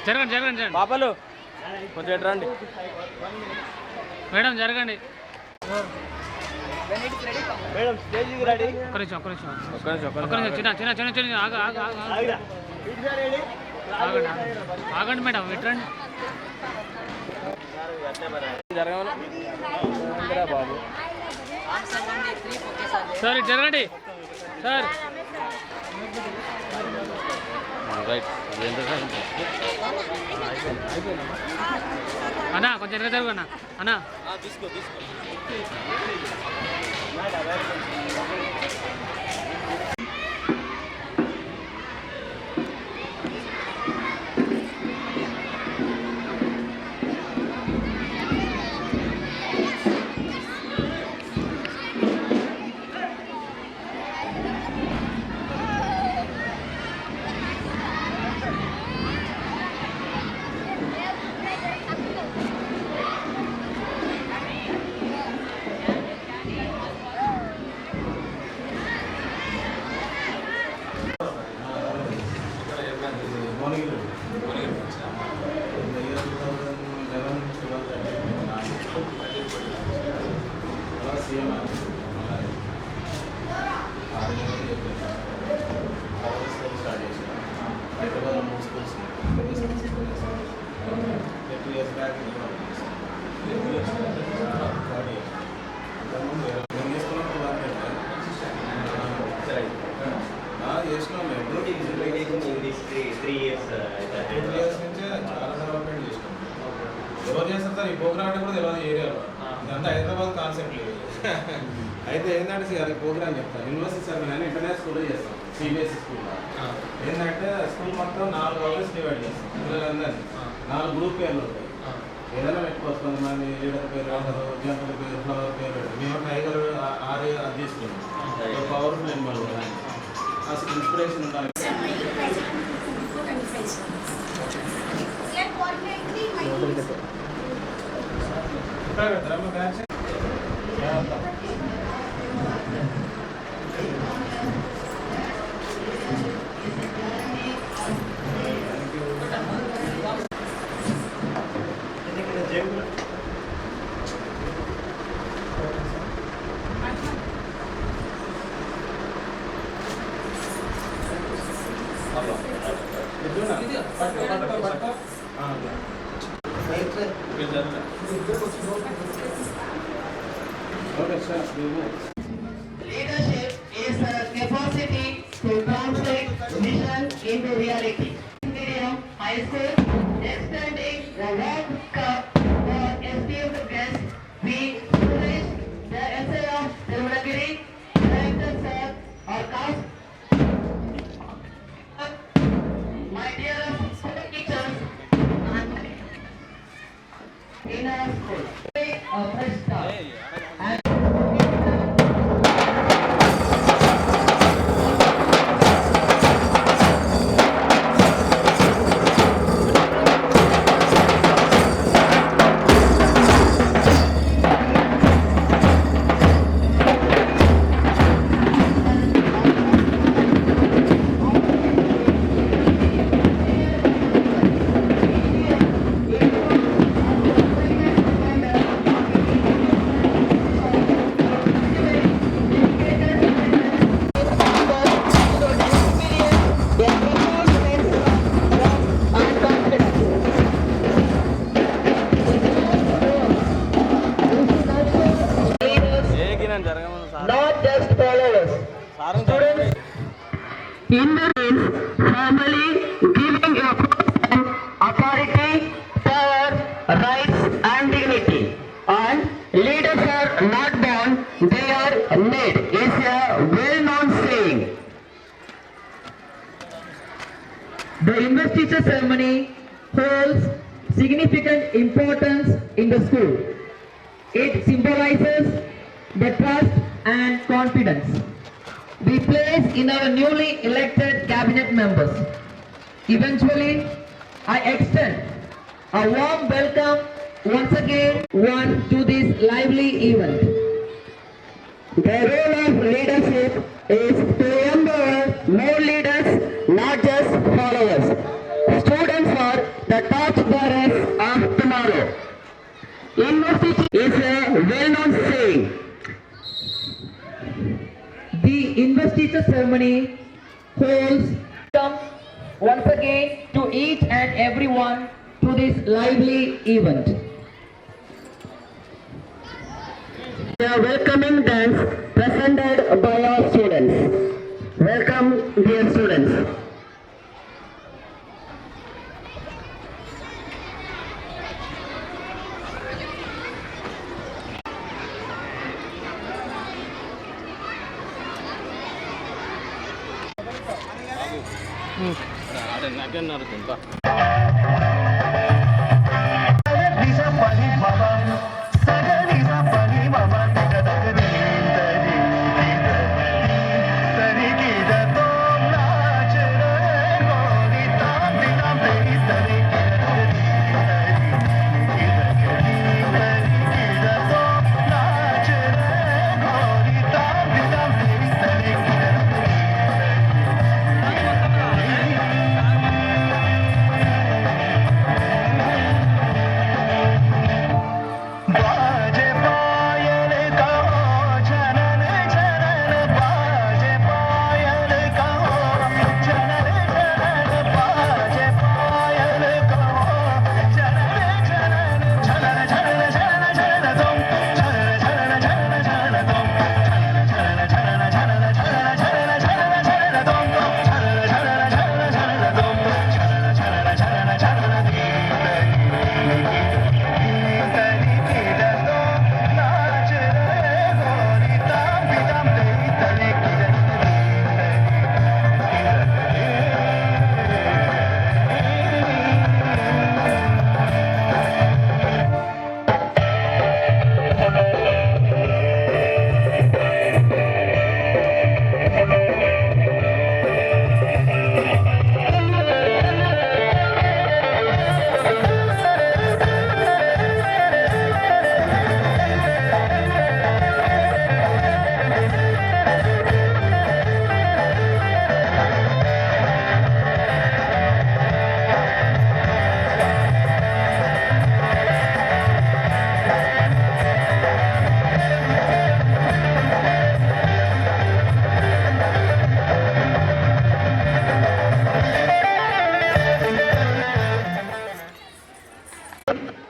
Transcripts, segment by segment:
జరగండి జరగండి పాపలు కొంచెం ఎటు రండి మేడం, జరగండి మేడం. స్టేజ్కి రెడీ. ఒక్క నిమిషం చిన్న చిన్న చిన్న చిన్న ఆగండి మేడం, ఇట్రండి. జరగమని బాబు సార్, ఇటు జరగండి సార్. రైట్. అన్నా కొంచెం వెనక జరుగు అన్న. అన్నా తీసుకో. ఎవరు చేస్తారు సార్ ఈ ప్రోగ్రామ్ అంటే కూడా తెలియదు ఏరియాలో. ఇదంతా హైదరాబాద్ కాన్సెప్ట్ లేదు. అయితే ఏంటంటే సార్ ఈ ప్రోగ్రామ్ చెప్తాను. యూనివర్సిటీ సార్ నేను ఇంటర్నేషనల్ స్కూల్లో చేస్తాం, సిబిఎస్ఈ స్కూల్లో. ఏంటంటే స్కూల్ మొత్తం 4 అవర్స్ డివైడ్ చేస్తాం. పిల్లలందరినీ 4 గ్రూప్ పేర్లు ఉంటాయి. ఏదైనా పెట్టుకోవచ్చు. కొంతమంది లీడర్ పేరు అంటారు, జనరల్ పేరు, ఫ్లవర్ పేరు పెట్టారు. మేము టైగర్ ఆరు అది తీసుకున్నాం. పవర్ఫుల్ ఎనిమల్ అసలు ఇన్స్పిరేషన్ ఉండాలి. Leadership is the capacity to translate vision into reality. High School, extending the World Cup for esteemed guests, we Suresh, the essay of Tirunagiri, Director Sir, or cast. My dearest teachers, in our school, a fresh start. Not just followers. Students, in the means formally giving a person authority, power, rights and dignity. And leaders are not born, they are made is a well-known saying. The investiture ceremony holds significant importance in the school. It symbolizes the trust and confidence we place in our newly elected cabinet members. Eventually, I extend a warm welcome once again one to this lively event. The role of leadership is to empower more leaders, not just followers. Students are the torch bearers of tomorrow. University is a well-known saying. The investiture ceremony holds once again to each and everyone to this lively event. The welcoming dance presented by our students. Welcome, dear students. నాకేన్నారు ఎంత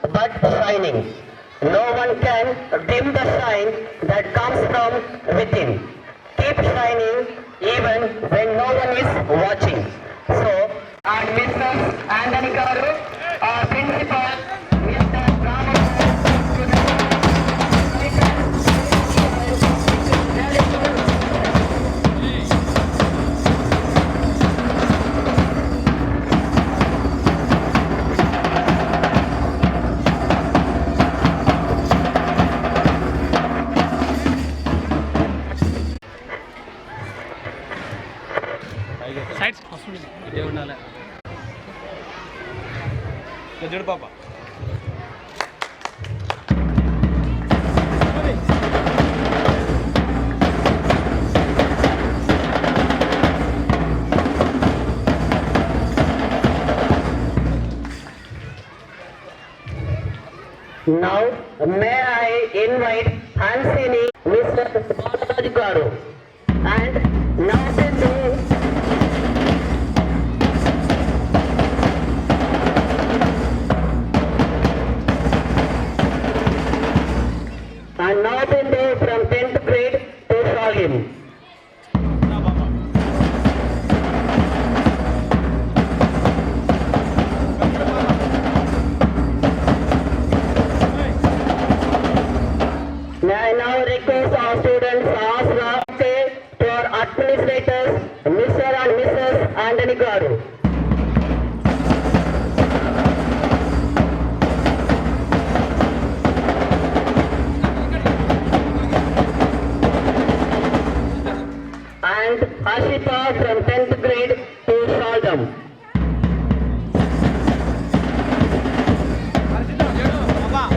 But shining. No one can dim the shine that comes from within. Keep shining even when no one is watching. So, and Mr. Anthony Garu, our principal, Mr. Sides వస్తుంది. ఇదే ఉండాలి చూడు పాప Now, may I invite Hansini, Mr. Balaj Garu, and now and North India from 10th grade to Salim. May I now request our students Asra to our administrators, Mr. and Mrs. Anthony Garu. And Ashipa from 10th grade to Saldam. Baba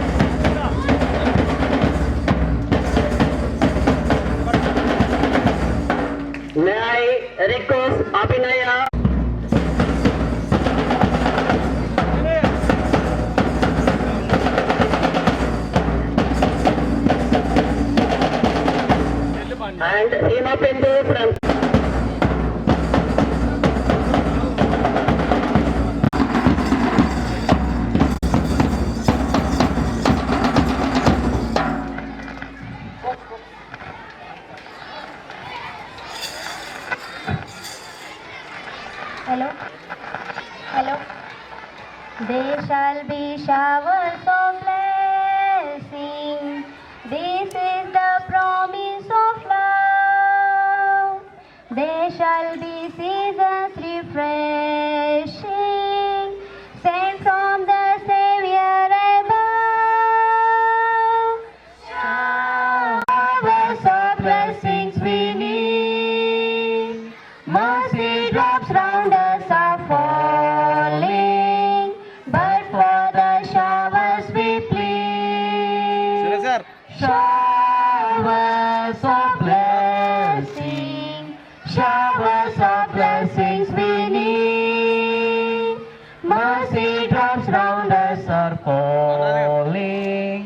sir Showers of blessing, showers of blessings we need. Mercy drops round us are falling,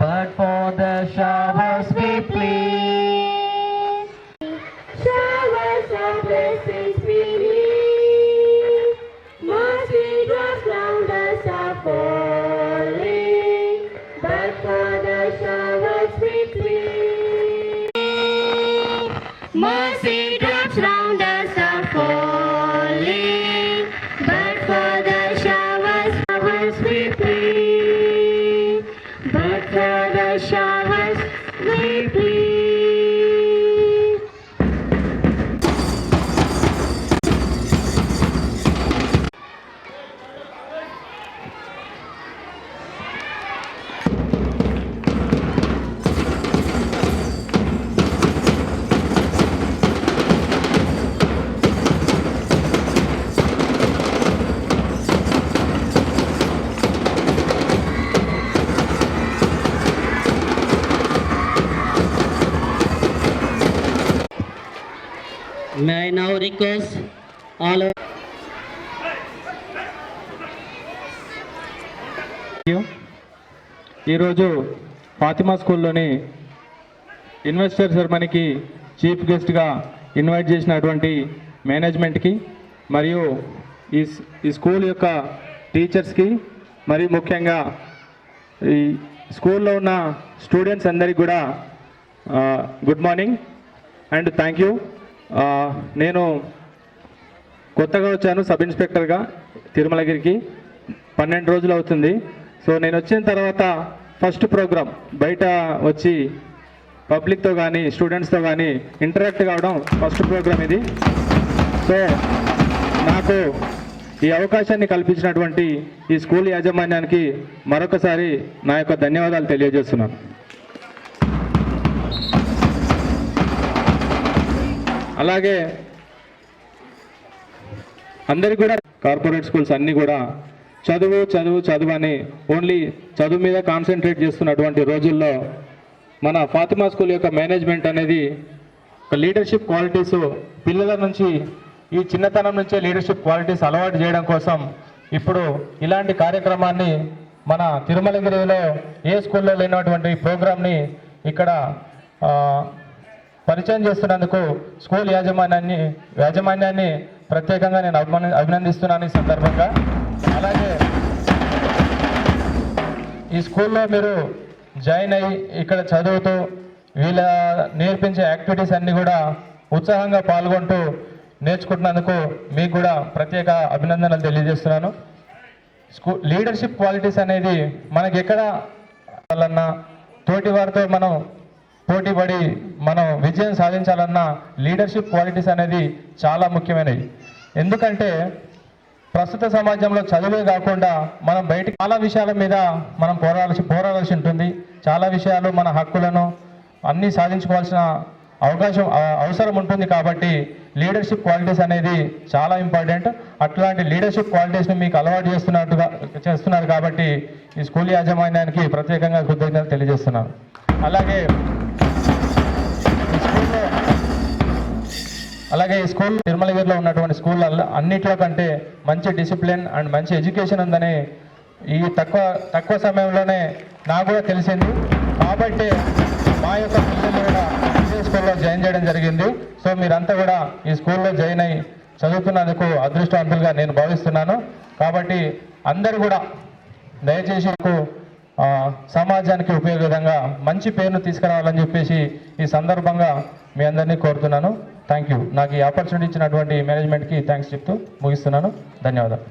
but for the showers we plead. Showers of blessings we need. Mercy drops round us are falling, but for the showers we plead. Mercy drops round us are falling, but for the showers we plead. But for the showers we plead. May I now request all of ఈరోజు ఫాతిమా స్కూల్లోని investor సెరమనీకి chief గెస్ట్గా invite చేసినటువంటి మేనేజ్మెంట్కి మరియు ఈ school యొక్క టీచర్స్కి మరియు ముఖ్యంగా ఈ స్కూల్లో ఉన్న స్టూడెంట్స్ అందరికీ కూడా good morning and thank you. నేను కొత్తగా వచ్చాను సబ్ ఇన్స్పెక్టర్గా తిరుమలగిరికి 12 రోజులు అవుతుంది. సో నేను వచ్చిన తర్వాత ఫస్ట్ ప్రోగ్రామ్ బయట వచ్చి పబ్లిక్తో కానీ స్టూడెంట్స్తో కానీ ఇంటరాక్ట్ కావడం ఫస్ట్ ప్రోగ్రామ్ ఇది. సో నాకు ఈ అవకాశాన్ని కల్పించినటువంటి ఈ స్కూల్ యాజమాన్యానికి మరొకసారి నా యొక్క ధన్యవాదాలు తెలియజేస్తున్నాను. అలాగే అందరికీ కూడా కార్పొరేట్ స్కూల్స్ అన్నీ కూడా చదువు చదువు చదువు అని ఓన్లీ చదువు మీద కాన్సన్ట్రేట్ చేస్తున్నటువంటి రోజుల్లో మన ఫాతిమా స్కూల్ యొక్క మేనేజ్మెంట్ అనేది ఒక లీడర్షిప్ క్వాలిటీస్ పిల్లల నుంచి ఈ చిన్నతనం నుంచే లీడర్షిప్ క్వాలిటీస్ అలవాటు చేయడం కోసం ఇప్పుడు ఇలాంటి కార్యక్రమాన్ని మన తిరుమలగిరిలో ఏ స్కూల్లో లేనటువంటి ప్రోగ్రామ్ని ఇక్కడ పరిచయం చేస్తున్నందుకు స్కూల్ యాజమాన్యాన్ని ప్రత్యేకంగా నేను అభినందిస్తున్నాను ఈ సందర్భంగా. అలాగే ఈ స్కూల్లో మీరు జాయిన్ అయ్యి ఇక్కడ చదువుతూ వీళ్ళ నేర్పించే యాక్టివిటీస్ అన్నీ కూడా ఉత్సాహంగా పాల్గొంటూ నేర్చుకుంటున్నందుకు మీకు కూడా ప్రత్యేక అభినందనలు తెలియజేస్తున్నాను. లీడర్షిప్ క్వాలిటీస్ అనేది మనకి ఎక్కడ వాళ్ళన్నా తోటి వారితో మనం పోటీపడి మనం విజయం సాధించాలన్నా లీడర్షిప్ క్వాలిటీస్ అనేది చాలా ముఖ్యమైనవి. ఎందుకంటే ప్రస్తుత సమాజంలో చదువే కాకుండా మనం బయట చాలా విషయాల మీద మనం పోరాడాల్సి ఉంటుంది. చాలా విషయాలు మన హక్కులను అన్నీ సాధించుకోవాల్సిన అవసరం ఉంటుంది. కాబట్టి లీడర్షిప్ క్వాలిటీస్ అనేది చాలా ఇంపార్టెంట్. అట్లాంటి లీడర్షిప్ క్వాలిటీస్ని మీకు అలవాటు చేస్తున్నారు కాబట్టి ఈ స్కూల్ యాజమాన్యానికి ప్రత్యేకంగా కృతజ్ఞతలు తెలియజేస్తున్నాను. అలాగే ఈ స్కూల్ తిరుమలగిరిలో ఉన్నటువంటి స్కూల్ అన్నిట్లో కంటే మంచి డిసిప్లిన్ అండ్ మంచి ఎడ్యుకేషన్ ఉందని ఈ తక్కువ సమయంలోనే నాకు కూడా తెలిసింది. కాబట్టి మా యొక్క పిల్లలు కూడా ఇదే స్కూల్లో జాయిన్ చేయడం జరిగింది. సో మీరంతా కూడా ఈ స్కూల్లో జాయిన్ అయ్యి చదువుతున్నందుకు అదృష్టవంతులుగా నేను భావిస్తున్నాను. కాబట్టి అందరూ కూడా దయచేసి సమాజానికి ఉపయోగ విధంగా మంచి పేరును తీసుకురావాలని చెప్పేసి ఈ సందర్భంగా మీ అందరినీ కోరుతున్నాను. Thank you. నాకు ఈ ఆపర్చునిటీ ఇచ్చినటువంటి మేనేజ్మెంట్కి థ్యాంక్స్ చెప్తూ ముగిస్తున్నాను. ధన్యవాదాలు.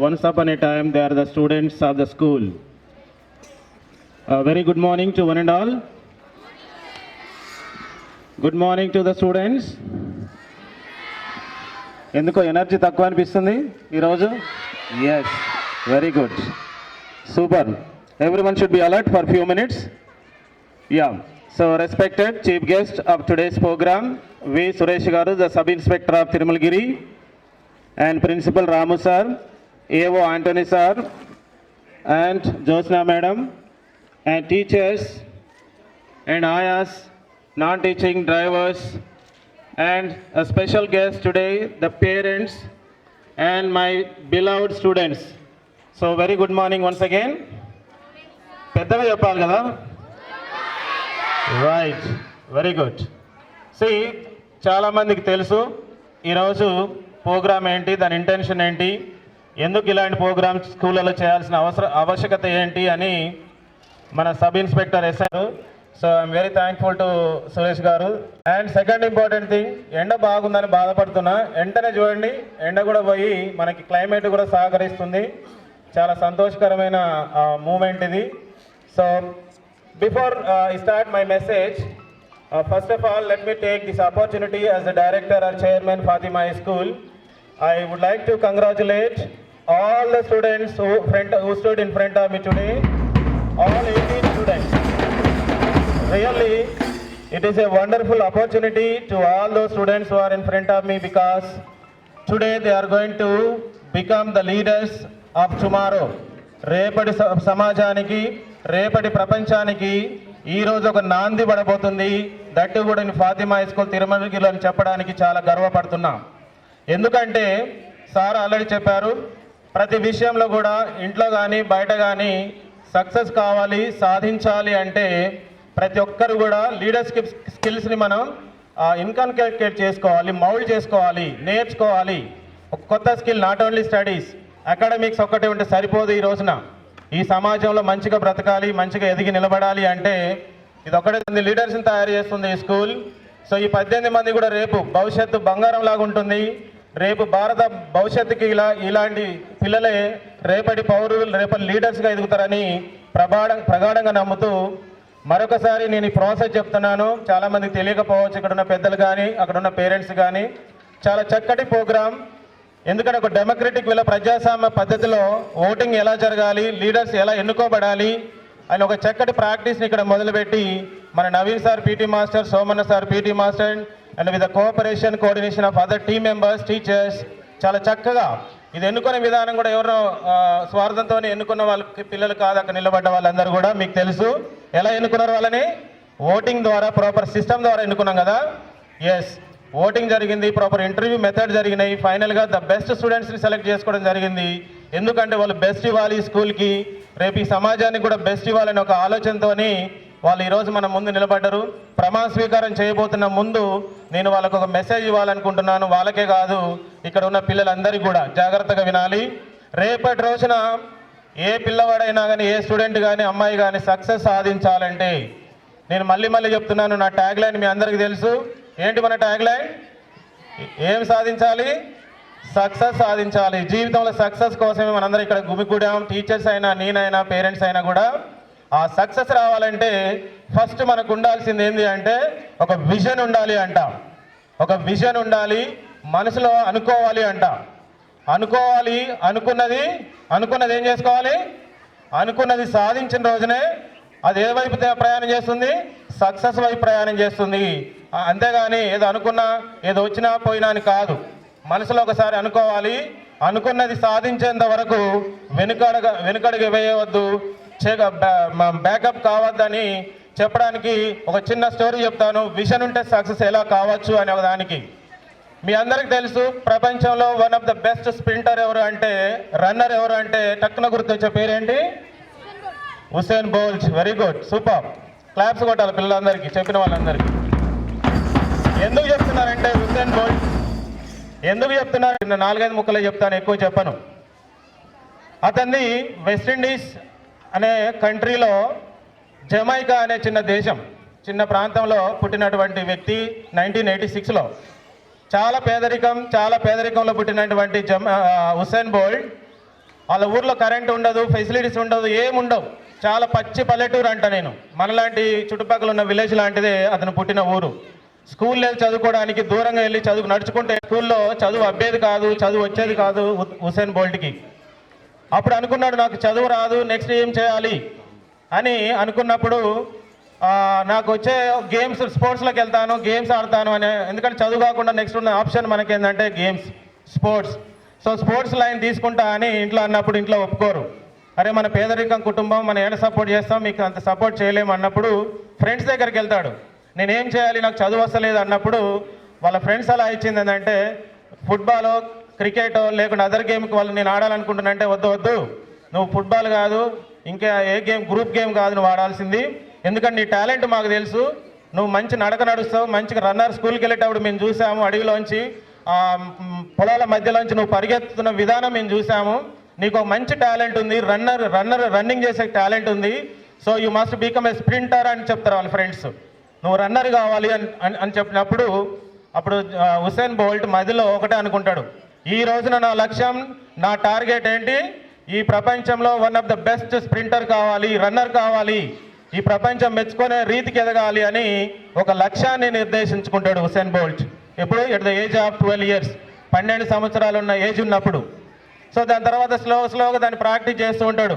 Once upon a time, they are the students of the school. Very good morning to one and all. Good morning to the students. ఎందుకో ఎనర్జీ తక్కువ అనిపిస్తుంది ఈరోజు? Yes, very good, super. Everyone should be alert for few minutes. Ya, So, respected chief guest of today's program, V. Suresh Garu, the Sub-Inspector of Tirumalgiri, and Principal Ramu sir, AO Anthony sir, and Josna madam, and teachers, and ayas, non-teaching drivers, and a special guest today, the parents, and my beloved students. So, very good morning once again. పెద్దగా చెప్పాలి కదా? Right, very good. C, చాలామందికి తెలుసు ఈరోజు programme ఏంటి, దాని intention ఏంటి, ఎందుకు ఇలాంటి ప్రోగ్రామ్స్ స్కూళ్ళలో చేయాల్సిన ఆవశ్యకత ఏంటి అని మన sub inspector SR. So I'm very thankful to Suresh garu. And second important thing, ఎండ బాగుందని బాధపడుతున్నా, వెంటనే చూడండి ఎండ కూడా పోయి మనకి క్లైమేట్ కూడా సహకరిస్తుంది. చాలా సంతోషకరమైన మూమెంట్ ఇది. So before I start my message, first of all, let me take this opportunity as the director or chairman Fatima High School. I would like to congratulate all the students who stood in front of me today, all 18 students. Really, it is a wonderful opportunity to all those students who are in front of me, because today they are going to become the leaders of tomorrow. రేపటి సమాజానికి, రేపటి ప్రపంచానికి ఈరోజు ఒక నాంది పడబోతుంది. That కూడా నేను Fatima high school తిరుమలగిరిలో అని చెప్పడానికి చాలా గర్వపడుతున్నా. ఎందుకంటే సార్ ఆల్రెడీ చెప్పారు, ప్రతి విషయంలో కూడా ఇంట్లో కానీ బయట కానీ సక్సెస్ కావాలి, సాధించాలి అంటే ప్రతి ఒక్కరు కూడా లీడర్షిప్ స్కిల్స్ని మనం ఇన్కల్కేట్ చేసుకోవాలి, మౌల్డ్ చేసుకోవాలి, నేర్చుకోవాలి. ఒక కొత్త skill, not only studies, academics ఒక్కటే ఉంటే సరిపోదు. ఈ రోజున ఈ సమాజంలో మంచిగా బ్రతకాలి, మంచిగా ఎదిగి నిలబడాలి అంటే ఇది ఒక్కటే లీడర్స్ని తయారు చేస్తుంది ఈ స్కూల్. సో ఈ 18 మంది కూడా రేపు భవిష్యత్తు బంగారం లాగా ఉంటుంది. రేపు భారత భవిష్యత్తుకి ఇలాంటి పిల్లలే రేపటి పౌరులు, రేపటి లీడర్స్గా ఎదుగుతారని ప్రగాఢంగా నమ్ముతూ మరొకసారి నేను ఈ ప్రాసెస్ చెప్తున్నాను. చాలామందికి తెలియకపోవచ్చు, ఇక్కడ ఉన్న పెద్దలు కానీ అక్కడ ఉన్న పేరెంట్స్ కానీ. చాలా చక్కటి ప్రోగ్రామ్. ఎందుకంటే ఒక డెమోక్రటిక్ ప్రజాస్వామ్య పద్ధతిలో ఓటింగ్ ఎలా జరగాలి, లీడర్స్ ఎలా ఎన్నుకోబడాలి అని ఒక చక్కటి ప్రాక్టీస్ని ఇక్కడ మొదలుపెట్టి మన Naveen sir PT master, Somanna sir PT master, and with the cooperation coordination of other team members, teachers, చాలా చక్కగా ఇది ఎన్నుకునే విధానం కూడా ఎవరో స్వార్థంతో ఎన్నుకున్న వాళ్ళ పిల్లలు కాదు, అక్కడ నిలబడ్డ వాళ్ళందరూ కూడా మీకు తెలుసు ఎలా ఎన్నుకున్నారు వాళ్ళని. ఓటింగ్ ద్వారా, ప్రాపర్ సిస్టమ్ ద్వారా ఎన్నుకున్నాం కదా. ఎస్, ఓటింగ్ జరిగింది, ప్రాపర్ ఇంటర్వ్యూ మెథడ్ జరిగినాయి. ఫైనల్గా ద బెస్ట్ స్టూడెంట్స్ని సెలెక్ట్ చేసుకోవడం జరిగింది. ఎందుకంటే వాళ్ళు బెస్ట్ ఇవ్వాలి స్కూల్కి, రేపు ఈ సమాజానికి కూడా బెస్ట్ ఇవ్వాలని ఒక ఆలోచనతో వాళ్ళు ఈరోజు మన ముందు నిలబడ్డారు. ప్రమాణ స్వీకారం చేయబోతున్న ముందు నేను వాళ్ళకు ఒక మెసేజ్ ఇవ్వాలనుకుంటున్నాను. వాళ్ళకే కాదు, ఇక్కడ ఉన్న పిల్లలందరికీ కూడా జాగ్రత్తగా వినాలి. రేపటి రోజున ఏ పిల్లవాడైనా కానీ, ఏ స్టూడెంట్ కానీ, అమ్మాయి కానీ సక్సెస్ సాధించాలంటే నేను మళ్ళీ చెప్తున్నాను, నా ట్యాగ్ లైన్ మీ అందరికీ తెలుసు. ఏంటి మన ట్యాగ్ లైన్? ఏం సాధించాలి? సక్సెస్ సాధించాలి. జీవితంలో సక్సెస్ కోసమే మనందరం ఇక్కడ గుమికూడాం. టీచర్స్ అయినా, నేనైనా, పేరెంట్స్ అయినా కూడా ఆ సక్సెస్ రావాలంటే ఫస్ట్ మనకు ఉండాల్సింది ఏంటి అంటే ఒక విజన్ ఉండాలి అంట. ఒక విజన్ ఉండాలి, మనసులో అనుకోవాలి అంట. అనుకోవాలి, అనుకున్నది ఏం చేసుకోవాలి? అనుకున్నది సాధించిన రోజునే అది ఏ వైపు ప్రయాణం చేస్తుంది? సక్సెస్ వైపు ప్రయాణం చేస్తుంది. అంతేగాని ఏదో అనుకున్నా, ఏదో వచ్చినా పోయినా అని కాదు. మనసులో ఒకసారి అనుకోవాలి, అనుకున్నది సాధించేంత వరకు వెనుకడుగు వేయవద్దు, బ్యాకప్ కావద్దని చెప్పడానికి ఒక చిన్న స్టోరీ చెప్తాను. విజన్ ఉంటే సక్సెస్ ఎలా కావచ్చు అనే ఒక దానికి. మీ అందరికి తెలుసు, ప్రపంచంలో one of the best sprinter ఎవరు అంటే, రన్నర్ ఎవరు అంటే టక్కున గుర్తొచ్చే పేరేంటి? Usain Bolt. Very good, super. Claps కొట్టాలి పిల్లలందరికీ, చెప్పిన వాళ్ళందరికీ. ఎందుకు చెప్తున్నారంటే ఉసేన్ బోల్ట్ ఎందుకు చెప్తున్నారు? 4-5 ముక్కలే చెప్తాను, ఎక్కువ చెప్పను. అతన్ని వెస్టిండీస్ అనే కంట్రీలో జమైకా అనే చిన్న దేశం, చిన్న ప్రాంతంలో పుట్టినటువంటి వ్యక్తి 1986లో. చాలా పేదరికంలో పుట్టినటువంటి ఉసేన్ బోల్ట్ వాళ్ళ ఊర్లో కరెంట్ ఉండదు, ఫెసిలిటీస్ ఉండదు, ఏముండవు. చాలా పచ్చి పల్లెటూరు అంట. నేను మనలాంటి చుట్టుపక్కల ఉన్న విలేజ్ లాంటిదే అతను పుట్టిన ఊరు. స్కూల్ వెళ్ళి చదువుకోవడానికి దూరంగా వెళ్ళి నడుచుకుంటే స్కూల్లో చదువు అబ్బేది కాదు, చదువు వచ్చేది కాదు ఉసేన్ బోల్ట్కి. అప్పుడు అనుకున్నాడు, నాకు చదువు రాదు, నెక్స్ట్ ఏం చేయాలి అని అనుకున్నప్పుడు నాకు వచ్చే గేమ్స్ స్పోర్ట్స్లోకి వెళ్తాను, గేమ్స్ ఆడతాను అనే, ఎందుకంటే చదువు కాకుండా నెక్స్ట్ ఉన్న ఆప్షన్ మనకి ఏంటంటే games, sports. So sports line తీసుకుంటా అని ఇంట్లో అన్నప్పుడు ఇంట్లో ఒప్పుకోరు. అరే మన పేదరికం కుటుంబం, మనం ఏమైనా సపోర్ట్ చేస్తాం, మీకు అంత సపోర్ట్ చేయలేము అన్నప్పుడు ఫ్రెండ్స్ దగ్గరికి వెళ్తాడు. నేనేం చేయాలి, నాకు చదువు వస్తలేదు అన్నప్పుడు వాళ్ళ ఫ్రెండ్స్ అలా ఇచ్చింది ఏంటంటే ఫుట్బాలో, క్రికెట్ లేకుండా అదర్ గేమ్కి వాళ్ళు నేను ఆడాలనుకుంటున్నా అంటే వద్దు, నువ్వు ఫుట్బాల్ కాదు, ఇంకా ఏ గేమ్, గ్రూప్ గేమ్ కాదు నువ్వు ఆడాల్సింది, ఎందుకంటే నీ టాలెంట్ మాకు తెలుసు, నువ్వు మంచి నడక నడుస్తావు, మంచిగా రన్నర్, స్కూల్కి వెళ్ళేటప్పుడు మేము చూసాము, అడవిలోంచి పొలాల మధ్యలోంచి నువ్వు పరిగెత్తుతున్న విధానం మేము చూసాము, నీకు ఒక మంచి టాలెంట్ ఉంది, రన్నింగ్ చేసే టాలెంట్ ఉంది, so you must become a sprinter అని చెప్తారు వాళ్ళ ఫ్రెండ్స్. నువ్వు రన్నర్ కావాలి అని చెప్పినప్పుడు అప్పుడు హుసేన్ బోల్ట్ మధ్యలో ఒకటే అనుకుంటాడు, ఈ రోజున నా లక్ష్యం, నా టార్గెట్ ఏంటి, ఈ ప్రపంచంలో one of the best sprinter కావాలి, రన్నర్ కావాలి, ఈ ప్రపంచం మెచ్చుకునే రీతికి ఎదగాలి అని ఒక లక్ష్యాన్ని నిర్దేశించుకుంటాడు హుసేన్ బోల్ట్. ఎప్పుడు at the age of 12 years, 12 సంవత్సరాలు ఉన్న ఏజ్ ఉన్నప్పుడు. సో దాని తర్వాత స్లోగా దాన్ని ప్రాక్టీస్ చేస్తూ ఉంటాడు.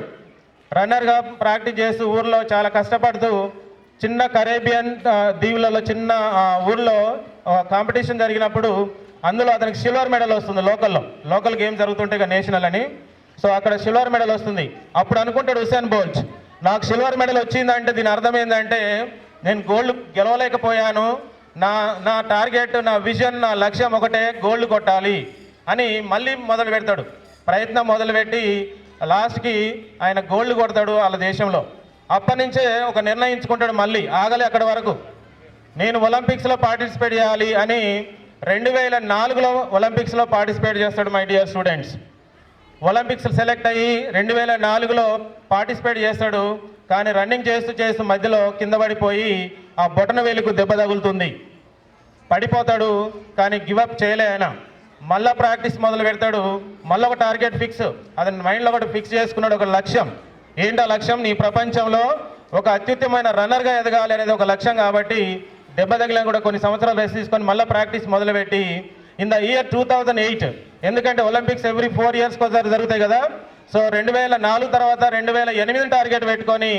రన్నర్గా ప్రాక్టీస్ చేస్తూ ఊర్లో చాలా కష్టపడుతూ చిన్న కరేబియన్ దీవులలో చిన్న ఊర్లో కాంపిటీషన్ జరిగినప్పుడు అందులో అతనికి సిల్వర్ మెడల్ వస్తుంది. లోకల్ గేమ్ జరుగుతుంటే నేషనల్ అని, సో అక్కడ సిల్వర్ మెడల్ వస్తుంది. అప్పుడు అనుకుంటాడు హుసేన్ బోల్ట్, నాకు సిల్వర్ మెడల్ వచ్చిందంటే దీని అర్థం ఏంటంటే నేను గోల్డ్ గెలవలేకపోయాను, నా టార్గెట్, నా విజన్, నా లక్ష్యం ఒకటే, గోల్డ్ కొట్టాలి అని మళ్ళీ మొదలు పెడతాడు. ప్రయత్నం మొదలుపెట్టి లాస్ట్కి ఆయన గోల్డ్ కొడతాడు వాళ్ళ దేశంలో. అప్పటి నుంచే ఒక నిర్ణయించుకుంటాడు, మళ్ళీ ఆగలే అక్కడి వరకు, నేను ఒలింపిక్స్లో పార్టిసిపేట్ చేయాలి అని 2004లో ఒలింపిక్స్లో పార్టిసిపేట్ చేస్తాడు. My dear students, Olympics select అయ్యి 2004లో పార్టిసిపేట్ చేస్తాడు. కానీ రన్నింగ్ చేస్తూ మధ్యలో కింద పడిపోయి ఆ బొటన వేలుకు దెబ్బ తగులుతుంది, పడిపోతాడు. కానీ గివప్ చేయలే ఆయన, మళ్ళీ ప్రాక్టీస్ మొదలు పెడతాడు. మళ్ళీ ఒక టార్గెట్ ఫిక్స్, అతని మైండ్లో ఒకటి ఫిక్స్ చేసుకున్నాడు, ఒక లక్ష్యం. ఏంటి ఆ లక్ష్యం, నీ ప్రపంచంలో ఒక అత్యుత్తమైన రన్నర్గా ఎదగాలి అనేది ఒక లక్ష్యం. కాబట్టి దెబ్బ తగిలిన కూడా కొన్ని సంవత్సరాలు రెస్ట్ తీసుకొని మళ్ళీ ప్రాక్టీస్ మొదలుపెట్టి ఇన్ ద ఇయర్ 2008, ఎందుకంటే ఒలింపిక్స్ ఎవ్రీ 4 years ఒకసారి జరుగుతాయి కదా, సో 2004 తర్వాత 2008 టార్గెట్ పెట్టుకొని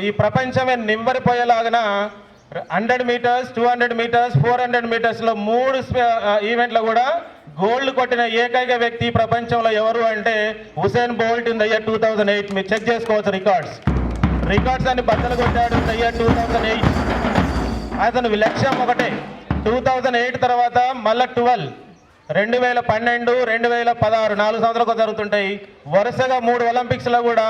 ఈ ప్రపంచమే నివ్వరిపోయేలాగా 100 meters, 200 meters, 400 metersలో 3 ఈవెంట్లో కూడా గోల్డ్ కొట్టిన ఏకైక వ్యక్తి ప్రపంచంలో ఎవరు అంటే Usain Bolt in the year 2008. మీరు చెక్ చేసుకోవచ్చు రికార్డ్స్ అన్ని బద్దలు కొట్టాడు ఇన్ ద ఇయర్ 2008. అతను లక్ష్యం ఒకటే. 2008 తర్వాత మళ్ళీ 12, 2012, 2016, 4 సంవత్సరాలకు జరుగుతుంటాయి. వరుసగా 3 ఒలింపిక్స్లో కూడా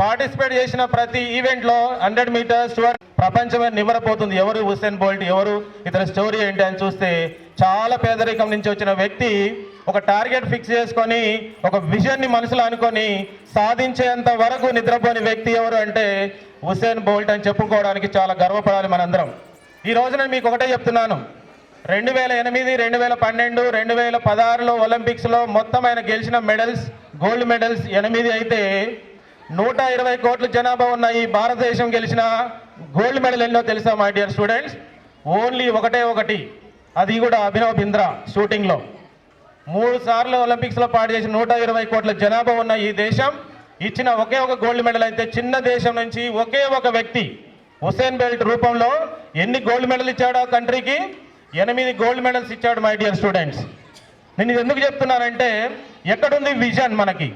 పార్టిసిపేట్ చేసిన ప్రతి ఈవెంట్లో 100 meters, 200 ప్రపంచమే నివ్వరపోతుంది. ఎవరు హుసేన్ బోల్ట్, ఎవరు, ఇతని స్టోరీ ఏంటి అని చూస్తే చాలా పేదరికం నుంచి వచ్చిన వ్యక్తి ఒక టార్గెట్ ఫిక్స్ చేసుకొని ఒక విజన్ని మనసులో అనుకొని సాధించేంత వరకు నిద్రపోని వ్యక్తి ఎవరు అంటే హుసేన్ బోల్ట్ అని చెప్పుకోవడానికి చాలా గర్వపడాలి మనందరం. ఈ రోజున మీకు ఒకటే చెప్తున్నాను, 2008, 2012, 2016లో ఒలింపిక్స్లో మొత్తం ఆయన గెలిచిన మెడల్స్, గోల్డ్ మెడల్స్ 8 అయితే 120 కోట్ల జనాభా ఉన్న ఈ భారతదేశం గెలిచిన గోల్డ్ మెడల్ ఎన్నో తెలుసా మై డియర్ స్టూడెంట్స్? ఓన్లీ ఒకటి, అది కూడా అభినవ్ బింద్రా షూటింగ్లో. 3 సార్లు ఒలింపిక్స్లో పాటు చేసిన 120 కోట్ల జనాభా ఉన్న ఈ దేశం ఇచ్చిన ఒకే ఒక గోల్డ్ మెడల్ అయితే చిన్న దేశం నుంచి ఒకే ఒక వ్యక్తి హుసేన్ బోల్ట్ రూపంలో ఎన్ని గోల్డ్ మెడల్ ఇచ్చాడు ఆ కంట్రీకి? 8 గోల్డ్ మెడల్స్ ఇచ్చాడు మై డియర్ స్టూడెంట్స్. నేను ఇది ఎందుకు చెప్తున్నానంటే ఎక్కడుంది విజన్? మనకి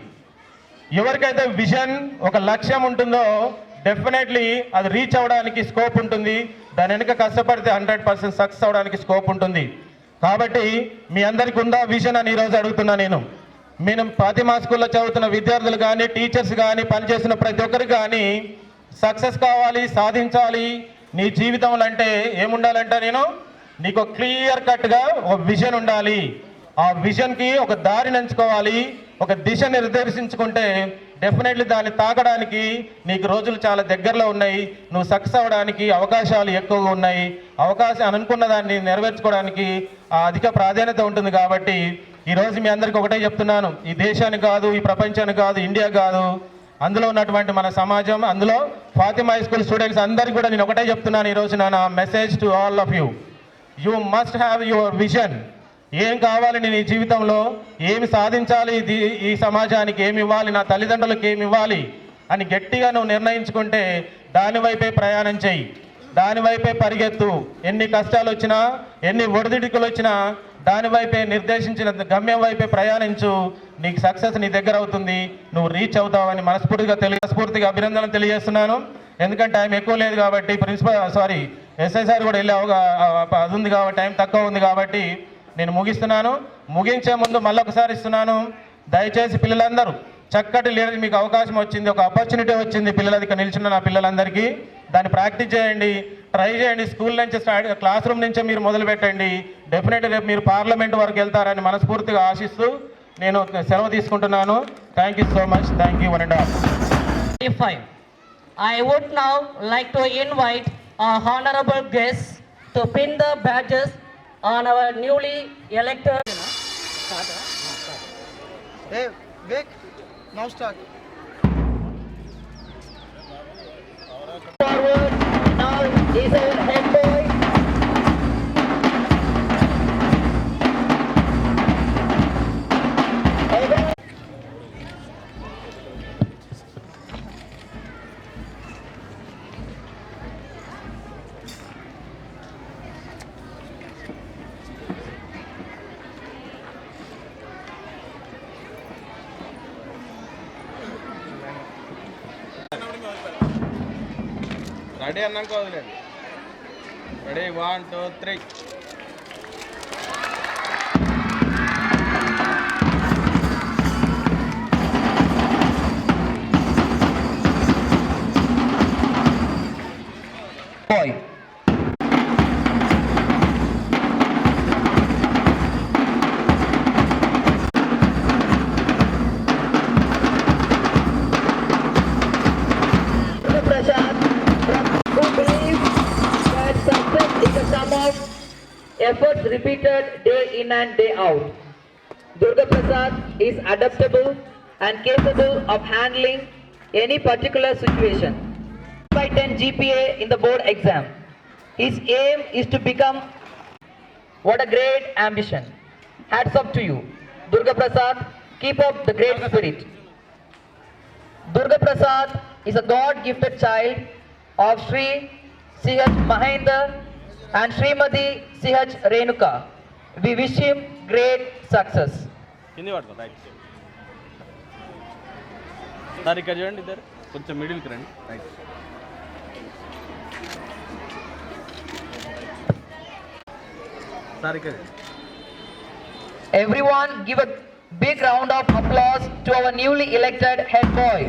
ఎవరికైతే విజన్, ఒక లక్ష్యం ఉంటుందో డెఫినెట్లీ అది రీచ్ అవ్వడానికి స్కోప్ ఉంటుంది. దాని వెనుక కష్టపడితే 100% సక్సెస్ అవ్వడానికి స్కోప్ ఉంటుంది. కాబట్టి మీ అందరికీ ఉందా విజన్ అని ఈరోజు అడుగుతున్నా నేను. ఫాతిమా స్కూల్లో చదువుతున్న విద్యార్థులు కానీ, టీచర్స్ కానీ, పనిచేసిన ప్రతి ఒక్కరికి కానీ సక్సెస్ కావాలి, సాధించాలి నీ జీవితంలో అంటే ఏముండాలంటే నీకు క్లియర్ కట్గా ఒక విజన్ ఉండాలి. ఆ విజన్కి ఒక దారిని ఎంచుకోవాలి, ఒక దిశ నిర్దేశించుకుంటే డెఫినెట్లీ దాన్ని తాకడానికి నీకు రోజులు చాలా దగ్గరలో ఉన్నాయి. నువ్వు సక్సెస్ అవ్వడానికి అవకాశాలు ఎక్కువగా ఉన్నాయి. అవకాశం అనుకున్న దాన్ని నెరవేర్చుకోవడానికి అధిక ప్రాధాన్యత ఉంటుంది. కాబట్టి ఈరోజు మీ అందరికీ ఒకటే చెప్తున్నాను, ఈ దేశానికి కాదు, ఈ ప్రపంచానికి కాదు, ఇండియా కాదు, అందులో ఉన్నటువంటి మన సమాజం, అందులో ఫాతిమా హై స్కూల్ స్టూడెంట్స్ అందరికీ కూడా నేను ఒకటే చెప్తున్నాను ఈరోజు నా message to all of you. You must have your vision. ఏం కావాలి నేను ఈ జీవితంలో, ఏమి సాధించాలి, ఈ సమాజానికి ఏమి ఇవ్వాలి, నా తల్లిదండ్రులకు ఏమి ఇవ్వాలి అని గట్టిగా నువ్వు నిర్ణయించుకుంటే దానివైపే ప్రయాణం చెయ్యి, దానివైపే పరిగెత్తు. ఎన్ని కష్టాలు వచ్చినా, ఎన్ని ఒడిదుడుకులు వచ్చినా దానివైపే నిర్దేశించిన గమ్యం వైపే ప్రయాణించు. నీకు సక్సెస్ నీ దగ్గర అవుతుంది, నువ్వు రీచ్ అవుతావని మనస్ఫూర్తిగా అభినందనలు తెలియజేస్తున్నాను. ఎందుకంటే టైం ఎక్కువ లేదు కాబట్టి, ఎస్ఐ సార్ కూడా వెళ్ళే అది ఉంది కాబట్టి, టైం తక్కువ ఉంది కాబట్టి నేను ముగిస్తున్నాను. ముగించే ముందు మళ్ళొకసారి ఇస్తున్నాను, దయచేసి పిల్లలందరూ చక్కటి లీడర్, మీకు అవకాశం వచ్చింది, ఒక ఆపర్చునిటీ వచ్చింది పిల్లలది, ఇక్కడ నిల్చున్న నా పిల్లలందరికీ. దాన్ని ప్రాక్టీస్ చేయండి, ట్రై చేయండి. స్కూల్ నుంచి క్లాస్ రూమ్ నుంచే మీరు మొదలు పెట్టండి. డెఫినెట్గా రేపు మీరు పార్లమెంట్ వరకు వెళ్తారని మనస్ఫూర్తిగా ఆశిస్తూ నేను సెలవు తీసుకుంటున్నాను. Thank you so much. Thank you 5. I would now like to invite our honorable guests to pin the badges on our newly elected. Hey, Vic, now start. Forward now is our head boy. Ready అన్నాక వదిలేండి. Ready 1 2 3. Boy. Prasad, who believes that success is a sum of efforts repeated day in and day out. Durga Prasad is adaptable and capable of handling any particular situation. By 10 GPA in the board exam. His aim is to become. What a great ambition. Hats off to you. Durga Prasad, keep up the great spirit. Durga Prasad is a God-gifted child of Sri C.H. Mahendra and Srimati C.H. Renuka. We wish him great success. కింది పట్టుకో. Right sir, ఇక్కడ చూడండి, ఇద్దరు కొంచెం మిడిల్కి రండి. Right sir, ఇక్కడ Everyone give a big round of applause to our newly elected head boy.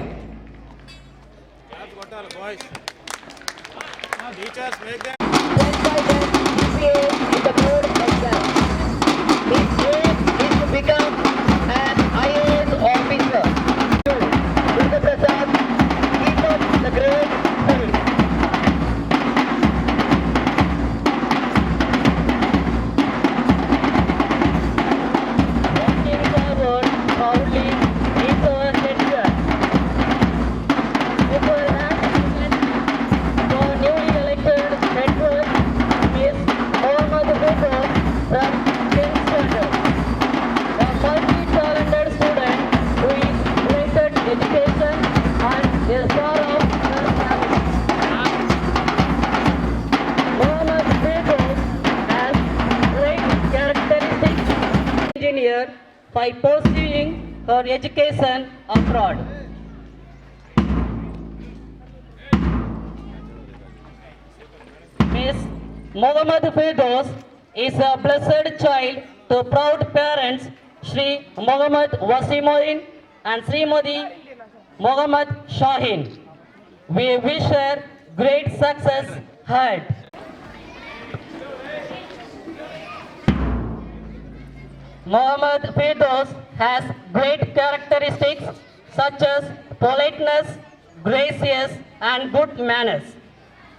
Teachers make them 10 by 10 GPA in the board exam. His aim is to become an IAS officer. Durga Prasad, keep up the great spirit. Walking forward proudly is our head girl. With her hands our newly elected head girl is Mohammad Hufo from 10th standard. A multi-talented student who is related education and a star of her family. Mohammad Hufo has great characteristics engineer by pursuing her education abroad. Miss Mohammad Firdaus is a blessed child to proud parents Shri Mohammad Wasimuddin and Srimati Mohammad Shaheen. We wish her great success ahead. Mohammad Firdaus has great characteristics such as politeness, gracious and good manners.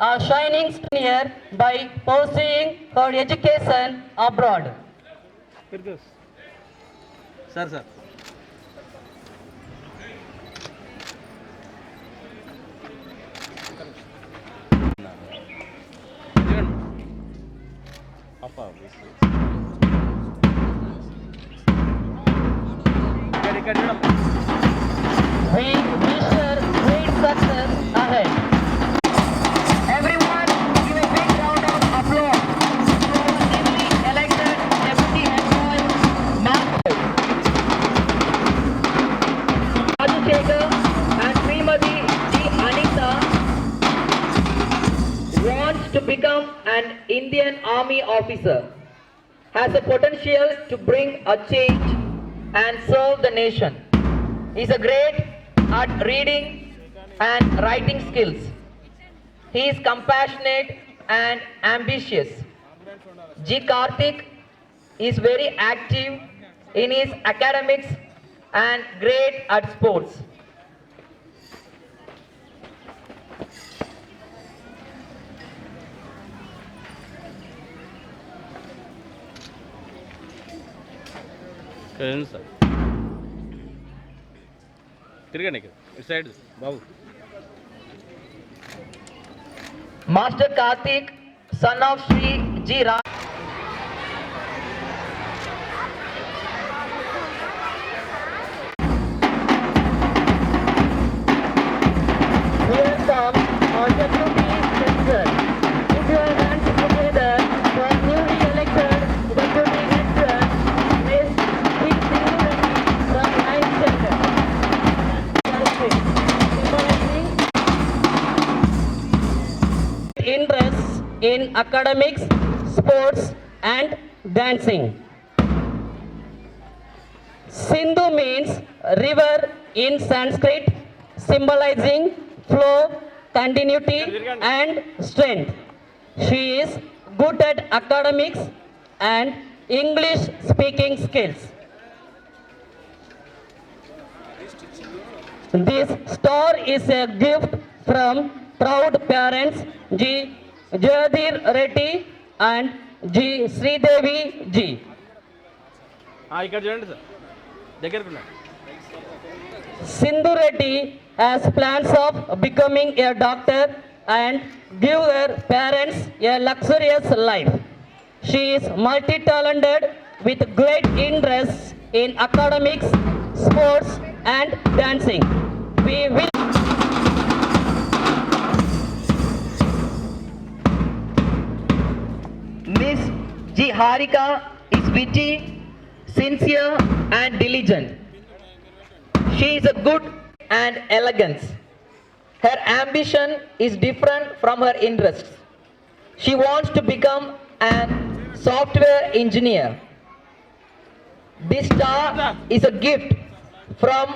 A shining senior by pursuing her education abroad. Sir sir ఇక్కడ చూడమ్మా. We wish her great Indian Army officer, has the potential to bring a change and serve the nation. He is a great at reading and writing skills. He is compassionate and ambitious. G. Karthik is very active in his academics and great at sports. Sir తిరగండి ఇక్కడ ఇటు side Babu. Master Karthik, son of Sri G. Ra. Here comes our deputy minister. Put your hands together for newly elected deputy minister, Ms. P. Sindhu from 9th standard. Symbolizing interests in academics, sports and dancing. Sindhu means river in Sanskrit, symbolizing flow, continuity and strength. She is good at academics and English speaking skills. This star is a gift from proud parents G. Jayadir Reddy and G. Sridevi G. ఇక్కడ చూడండి sir దగ్గరకు ఉన్నాడు. Sindhu Reddy has plans of becoming a doctor and give her parents a luxurious life. She is multi-talented with great interests in academics, sports and dancing. We will Miss G. Harika is witty, sincere and diligent. She is a good and elegant. Her ambition is different from her interests. She wants to become an software engineer. This star is a gift from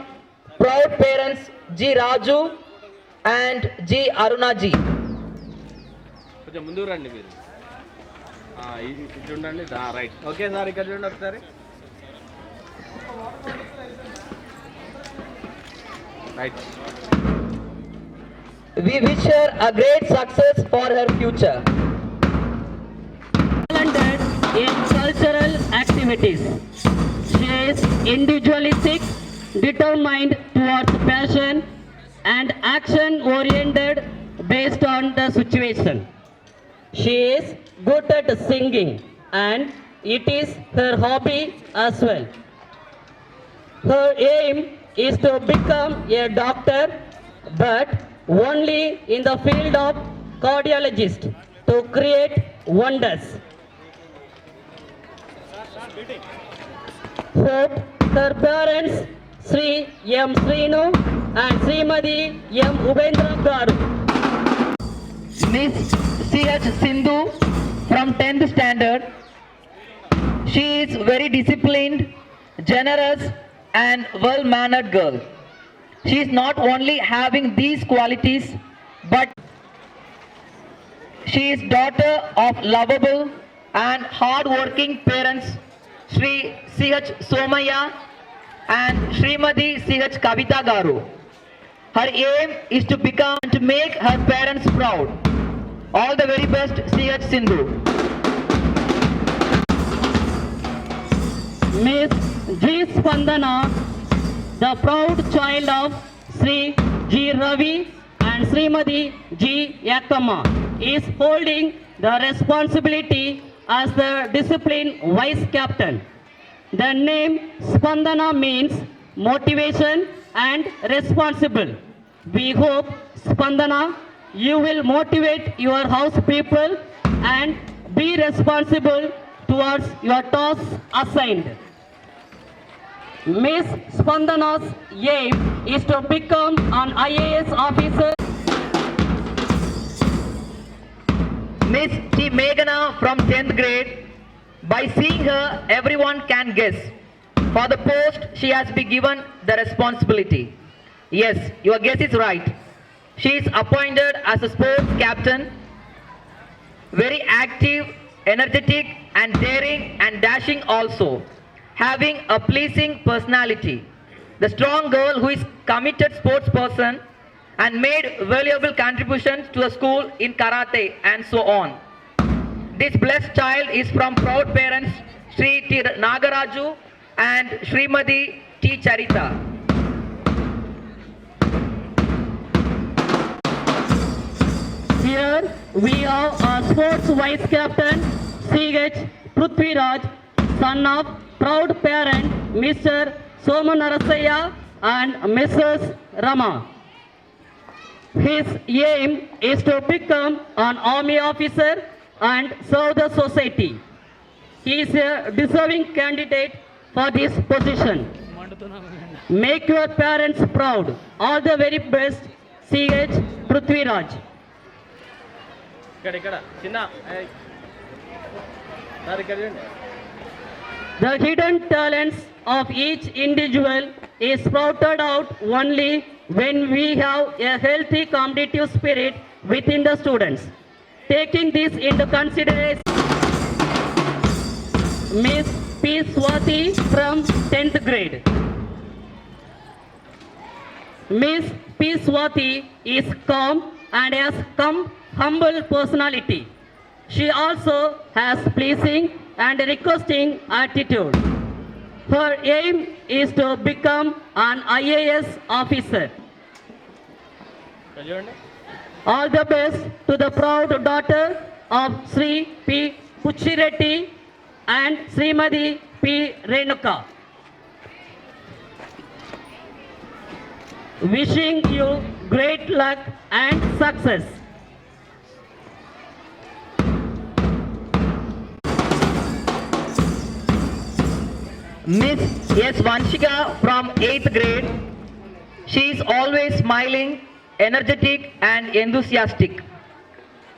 proud parents G. Raju and G. Aruna G. కొంచెం ముందుకు రండి మీరు. ఇటు ఉండండి. Right. Okay sir ఇక్కడ చూడండి ఒకసారి. Right. We wish her a great success for her future. Talented in cultural activities. She is individualistic, determined towards passion and action oriented based on the situation. She is good at singing and it is her hobby as well. Her aim is to become a doctor, but only in the field of cardiologist to create wonders. Hope her parents Sri M. Srinu and Srimadi M. Ubendra Garu. Miss C.H. Sindhu from 10th standard. She is very disciplined, generous and well-mannered girl. She is not only having these qualities, but she is daughter of lovable and hard-working parents Sri C.H. Somaya and Srimadi C.H. Kavita Garu. Her aim is to make her parents proud. All the very best, C.H. Sindhu. Miss G. Spandana, the proud child of Sri G. Ravi and Srimadi G. Yakama, is holding the responsibility as the discipline vice captain. The name Spandana means motivation and responsible. We hope, Spandana, you will motivate your house people and be responsible towards your tasks assigned. Miss Spandana's aim is to become an IAS officer. Miss T. Meghana from 10th grade. By seeing her, everyone can guess. For the post, she has been given the responsibility. Yes, your guess is right. She is appointed as a sports captain. Very active, energetic and daring and dashing also. Having a pleasing personality. The strong girl who is committed sports person and made valuable contributions to the school in karate and so on. This blessed child is from proud parents Sri T. Nagaraju and Srimati T. Charita. Here we have our sports vice captain C.H. Prithviraj, son of proud parent Mr. Somanarasaya and Mrs. Rama. His aim is to become an army officer and serve the society. He is a deserving candidate for this position. Make your parents proud. All the very best, C.H. Prithviraj. ఇక్కడ చిన్న sir ఇక్కడ చూడండి. The hidden talents of each individual is sprouted out only when we have a healthy competitive spirit within the students. Taking this into consideration, Miss P. Swati from 10th grade. Miss P. Swati is calm and has humble personality. She also has pleasing and requesting attitude. Her aim is to become an IAS officer. ఇక్కడ చూడండి. All the best to the proud daughter of Sri P. Puchiretti and Srimati P. Renuka. Wishing you great luck and success. Miss S. Vanshika from 8th grade. She is always smiling, energetic and enthusiastic.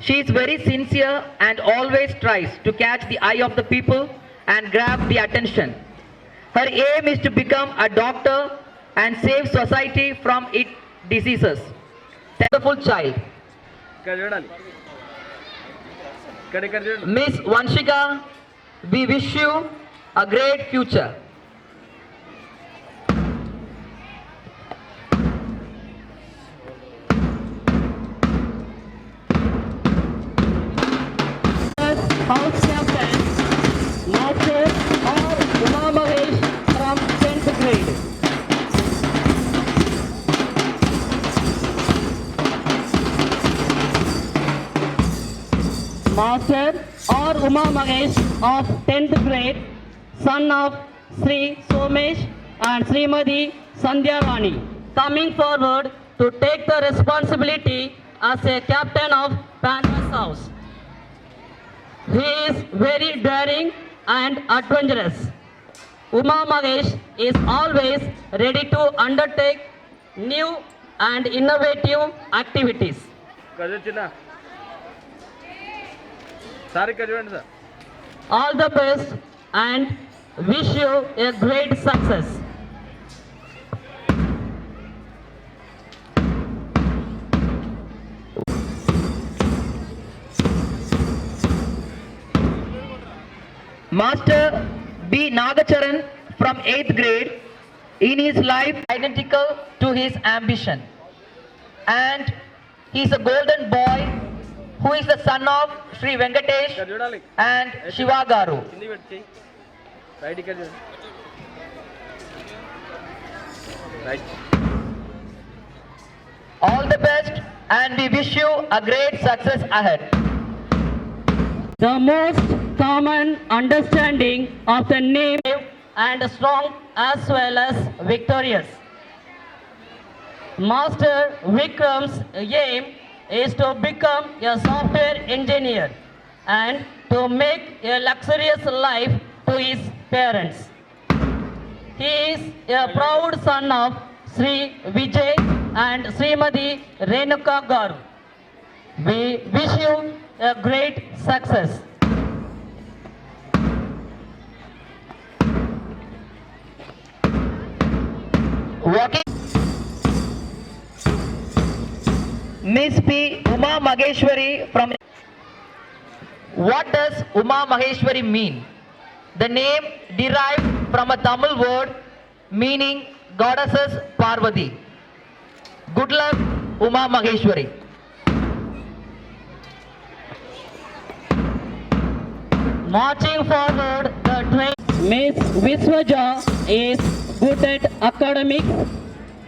She is very sincere and always tries to catch the eye of the people and grab the attention. Her aim is to become a doctor and save society from its diseases. Wonderful child. ఇక్కడ చూడాలి. ఇక్కడ చూడండి. Miss Vanshika, we wish you a great future. House captain, Master R. Uma Mahesh from 10th grade. Master R. Uma Mahesh of 10th grade, son of Sri Somesh and Srimati Sandhya Rani, coming forward to take the responsibility as a captain of Panthers House. He is very daring and adventurous. Uma Mahesh is always ready to undertake new and innovative activities. ఇక్కడ చూడు చిన్న sir ఇక్కడ చూడండి sir. All the best and wish you a great success. Master B. Nagacharan from 8th grade. In his life, identical to his ambition. And he is a golden boy who is the son of Sri Venkatesh ఇక్కడ చూడాలి. and Shiva Garu. కింది పెట్టి right ఇక్కడ చూడండి. Right. All the best and we wish you a great success ahead. The most common understanding of the name and strong as well as victorious. Master Vikram's aim is to become a software engineer and to make a luxurious life to his parents. He is a proud son of Sri Vijay and Srimati Renuka Garu. We wish you a great success. Walking Miss P. Uma Maheshwari from. What does Uma Maheshwari mean? The name derived from a Tamil word meaning goddesses Parvati. Good luck, Uma Maheshwari. Marching forward, the train. Miss Viswaja is good at academics.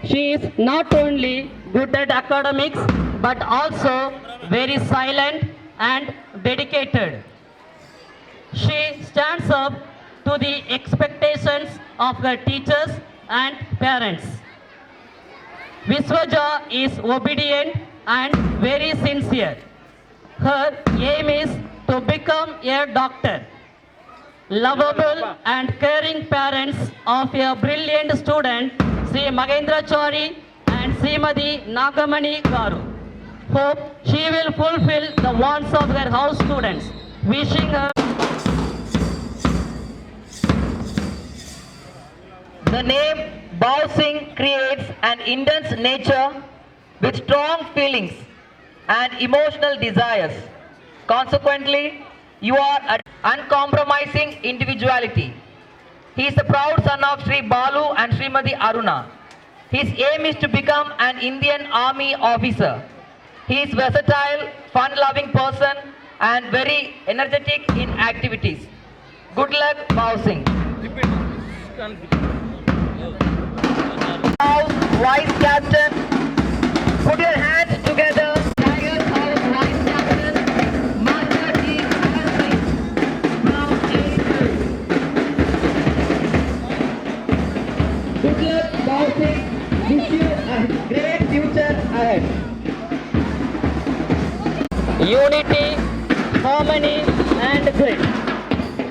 She is not only good at academics but also very silent and dedicated. She stands up to the expectations of her teachers and parents. Viswaja is obedient and very sincere. Her aim is to become a doctor. Lovable and caring parents of a brilliant student, Sri Mahendra Chari and Srimati Nagamani Garu. Hope she will fulfill the wants of her house students. Wishing her. The name Bao Singh creates an intense nature with strong feelings and emotional desires. Consequently, you are an uncompromising individuality. He is the proud son of Sri Balu and Srimati Aruna. His aim is to become an Indian Army officer. He is versatile, fun-loving person and very energetic in activities. Good luck, Bao Singh. Now, Vice Captain, put your hands together. Tiger House Vice Captain, Master G. Singh from A2. Good luck, Bao Singh. Wish you a great future ahead. Unity, harmony and grit.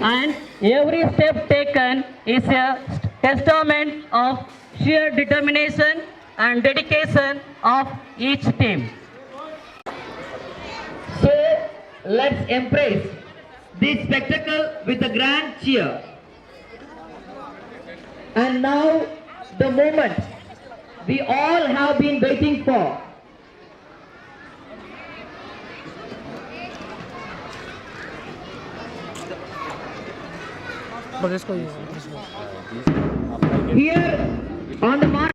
And every step taken is a testament of sheer determination and dedication of each team. So, let's embrace this spectacle with a grand cheer. And now, the moment we all have been waiting for. Here on the march,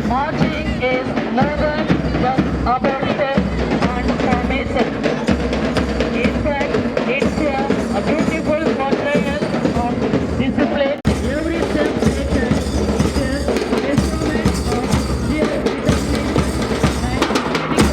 marching is more than just about steps and formation. In fact, it's a beautiful portrayal of discipline. Every step taken is a testament of sheer determination and dedication.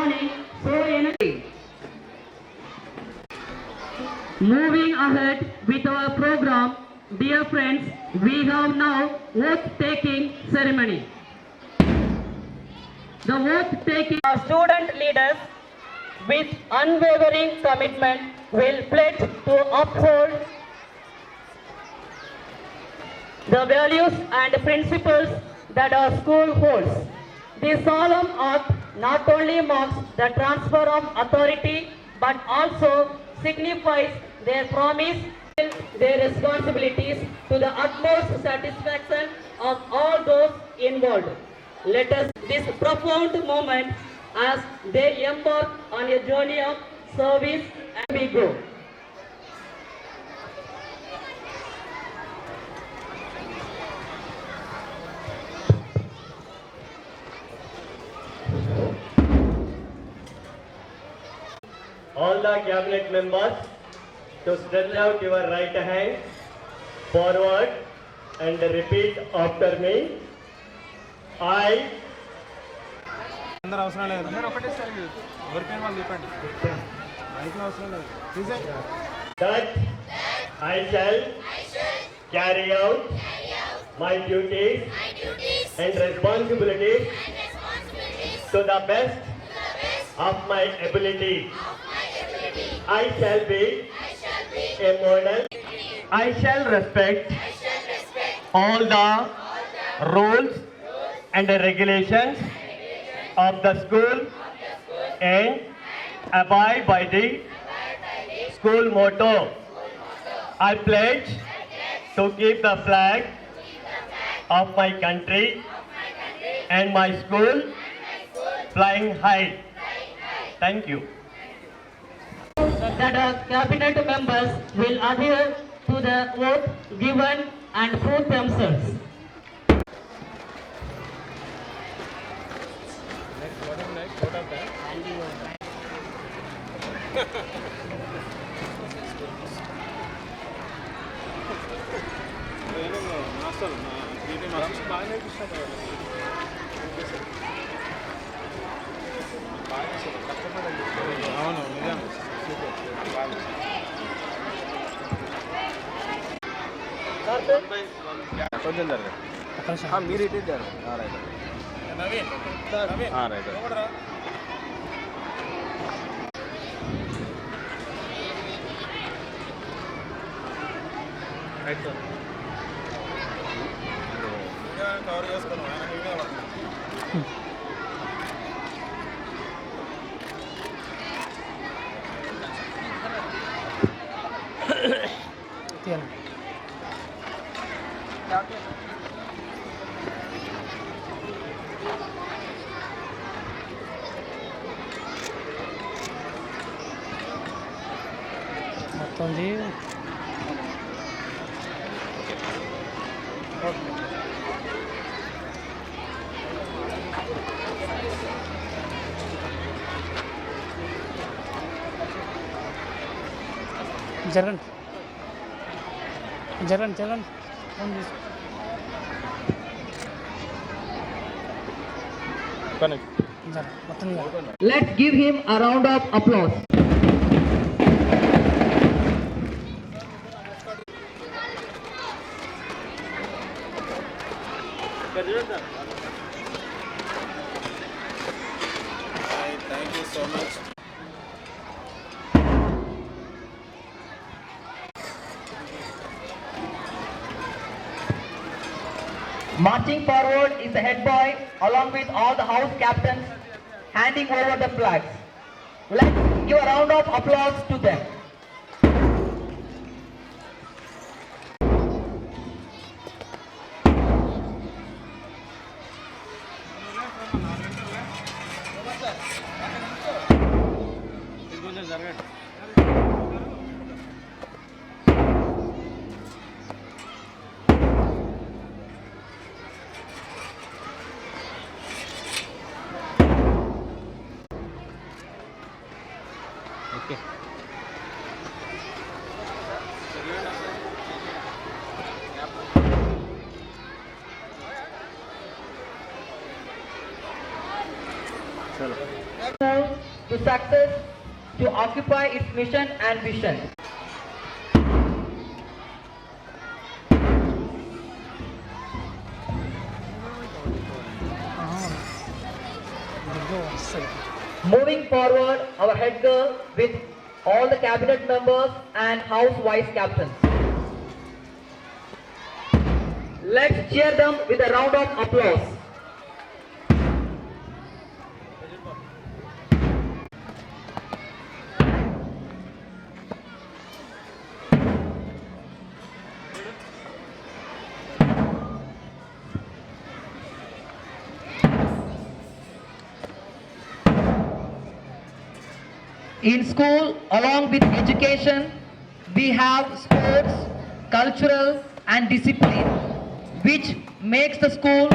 morning so energetic. Moving ahead with our program, dear friends, we have now oath-taking ceremony. The oath-taking student leaders with unwavering commitment will pledge to uphold the values and principles that our school holds. This solemn act not only marks the transfer of authority but also signifies their promise and their responsibilities to the utmost satisfaction of all those involved. Let us this profound moment as they embark on a journey of service and we go. All the cabinet members to stretch out your right hand forward and repeat after me. I అందరూ అవసరం లేదు అందరూ ఒకటేసారి ఎవరికైనా వాళ్ళు చెప్పండి మైక్లో అవసరం లేదు తీసేయండి. that I shall carry out my duties and responsibilities to the best of my ability. I shall be a model. I shall respect all the rules and regulations of the school and abide by the school motto. I pledge to keep the flag of my country and my school flying high. Thank you. That our cabinet members will adhere to the oath given and prove themselves. అవును నిజం కొంచెం జరగదు మీరు ఇటు జరగదు right Naveen right right sir cover చేసుకున్నాం ఆయన మీదే పడుతుంది. మొత్తం జరగండి జరగండి జరగండి ఫోన్ తీసు మొత్తం Let's give him a round of applause. Thank you so much. Marching forward is the head boy along with all the house captains handing over the flags. Let's give a round of applause to them. జరగండి okay చలో to success, to occupy its mission and vision. Moving forward, our head girl with all the cabinet members and house vice captains. Let's cheer them with a round of applause. In school, along with education, we have sports, cultural and discipline, which makes the school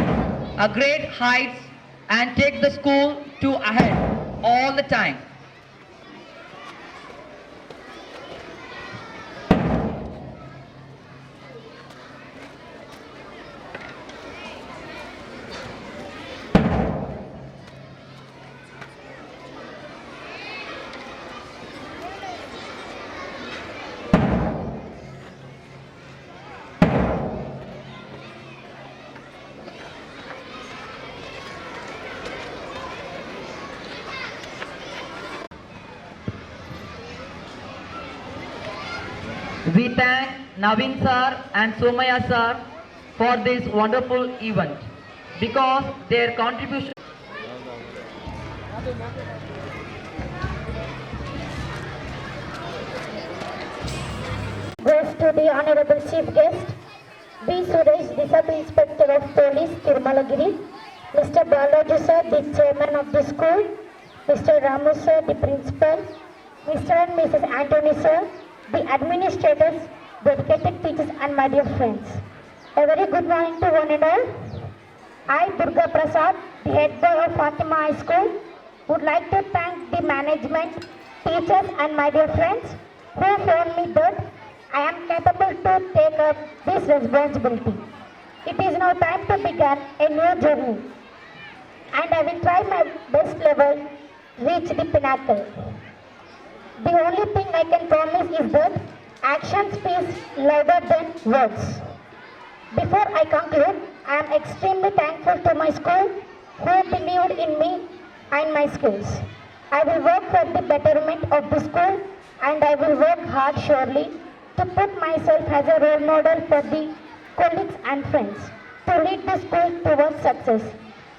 a great heights and take the school to ahead all the time. We thank Naveen sir and Somaya sir for this wonderful event because their contribution. Goes to the Honorable Chief Guest, B. Suresh, the Sub-Inspector of Police, Tirumalagiri, Mr. Balaju sir, the Chairman of the school, Mr. Ramu sir, the Principal, Mr. and Mrs. Anthony sir, the administrators, dedicated teachers and my dear friends. A very good morning to one and all. I, Durga Prasad, the head boy of Fatima High School, would like to thank the management, teachers and my dear friends who told me that I am capable to take up this responsibility. It is now time to begin a new journey and I will try my best level reach the pinnacle. The only thing I can promise is that action speaks louder than words. Before I conclude, I am extremely thankful to my school who believed in me and my skills. I will work for the betterment of the school and I will work hard surely to put myself as a role model for the colleagues and friends to lead the school towards success.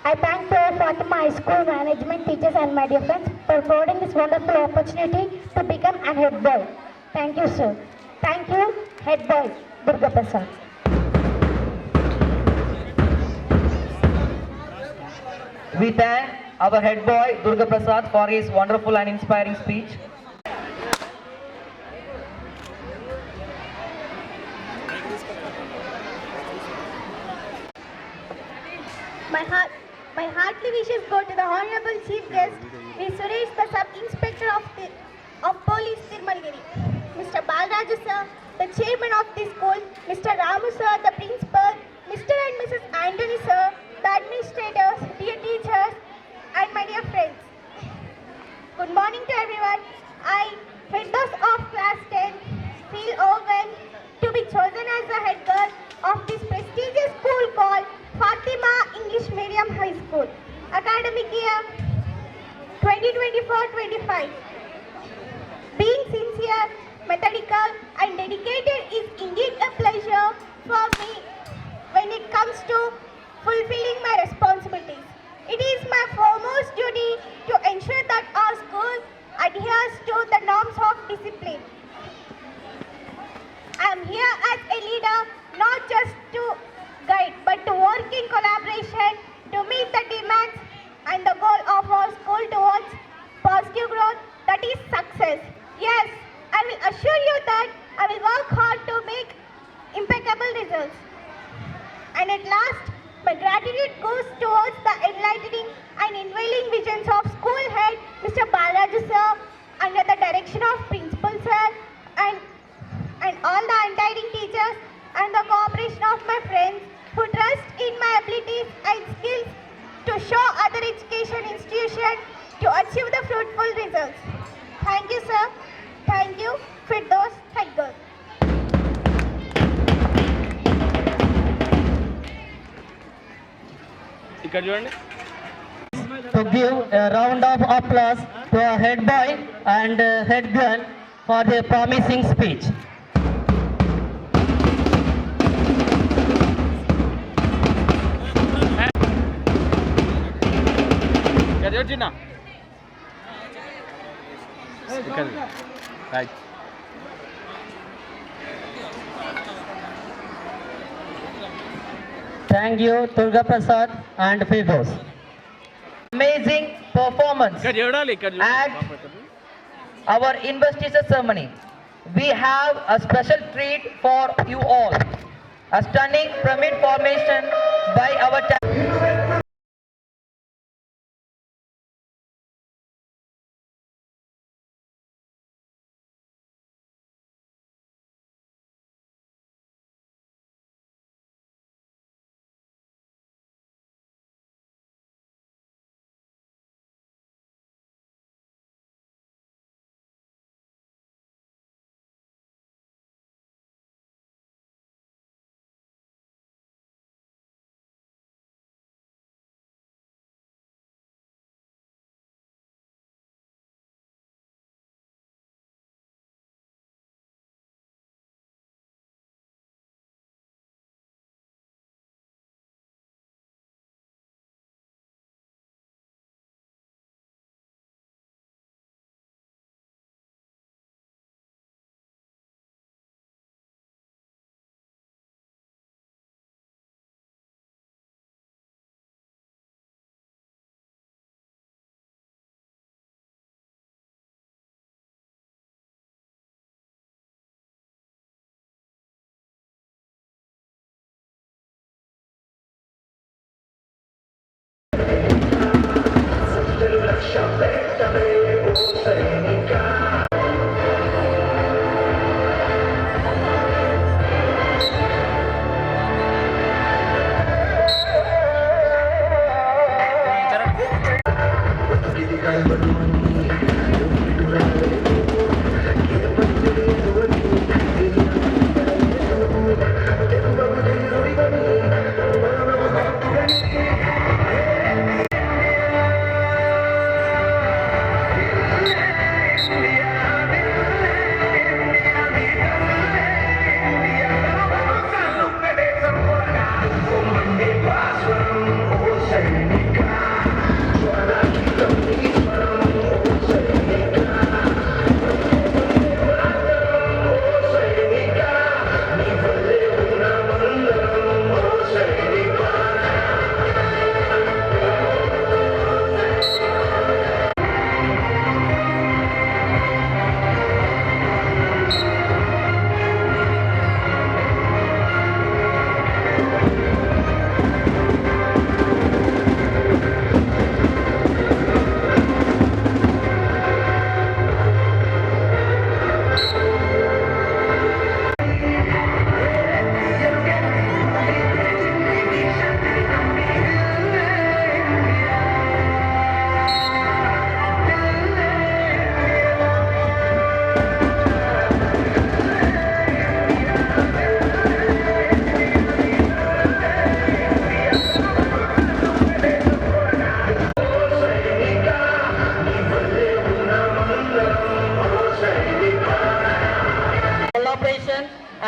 I thank the Fatima High School management, teachers and my dear friends for providing this wonderful opportunity to become a head boy. Thank you, sir. Thank you, head boy, Durga Prasad. We thank our head boy, Durga Prasad, for his wonderful and inspiring speech. My heartly wishes go to the Honorable Chief Guest, Mr. Suresh, the Sub-Inspector of Police, Tirumalagiri, Mr. Balraju sir, the Chairman of the school, Mr. Ramu sir, the Principal, Mr. and Mrs. Anthony sir, the administrators, dear teachers, and my dear friends. Good morning to everyone. I, headers of class 10, feel overwhelmed to be chosen as the head girl of this prestigious school called Fatima English Medium High School, academic year 2024-25. Being sincere, methodical and dedicated is indeed a pleasure for me when it comes to fulfilling my responsibilities. It is my foremost duty to ensure that our school adheres to the norms of discipline. I am here as a leader not just to guide but to work in collaboration to meet the demands and the goal of our school towards positive growth, that is success. Yes, I will assure you that I will work hard to make impeccable results. And at last, my gratitude goes towards the enlightening and unveiling visions of school head Mr. Balraju sir under the direction of Principal sir and all the untiring teachers and the cooperation of my friends who trust in my abilities and skills to show other education institutions to achieve beautiful results. Thank you, sir. Thank you, Firdaus Thaggar. ఇక్కడ చూడండి. To give a round of applause to our head boy and head girl for their promising speech. ఇక్కడ చూడు చిన్న. ఇక్కడ right. Thank you, Durga Prasad and Firdaus. Amazing performance ఇక్కడ చూడాలి. ఇక్కడ at our investiture ceremony. We have a special treat for you all. A stunning pyramid formation by our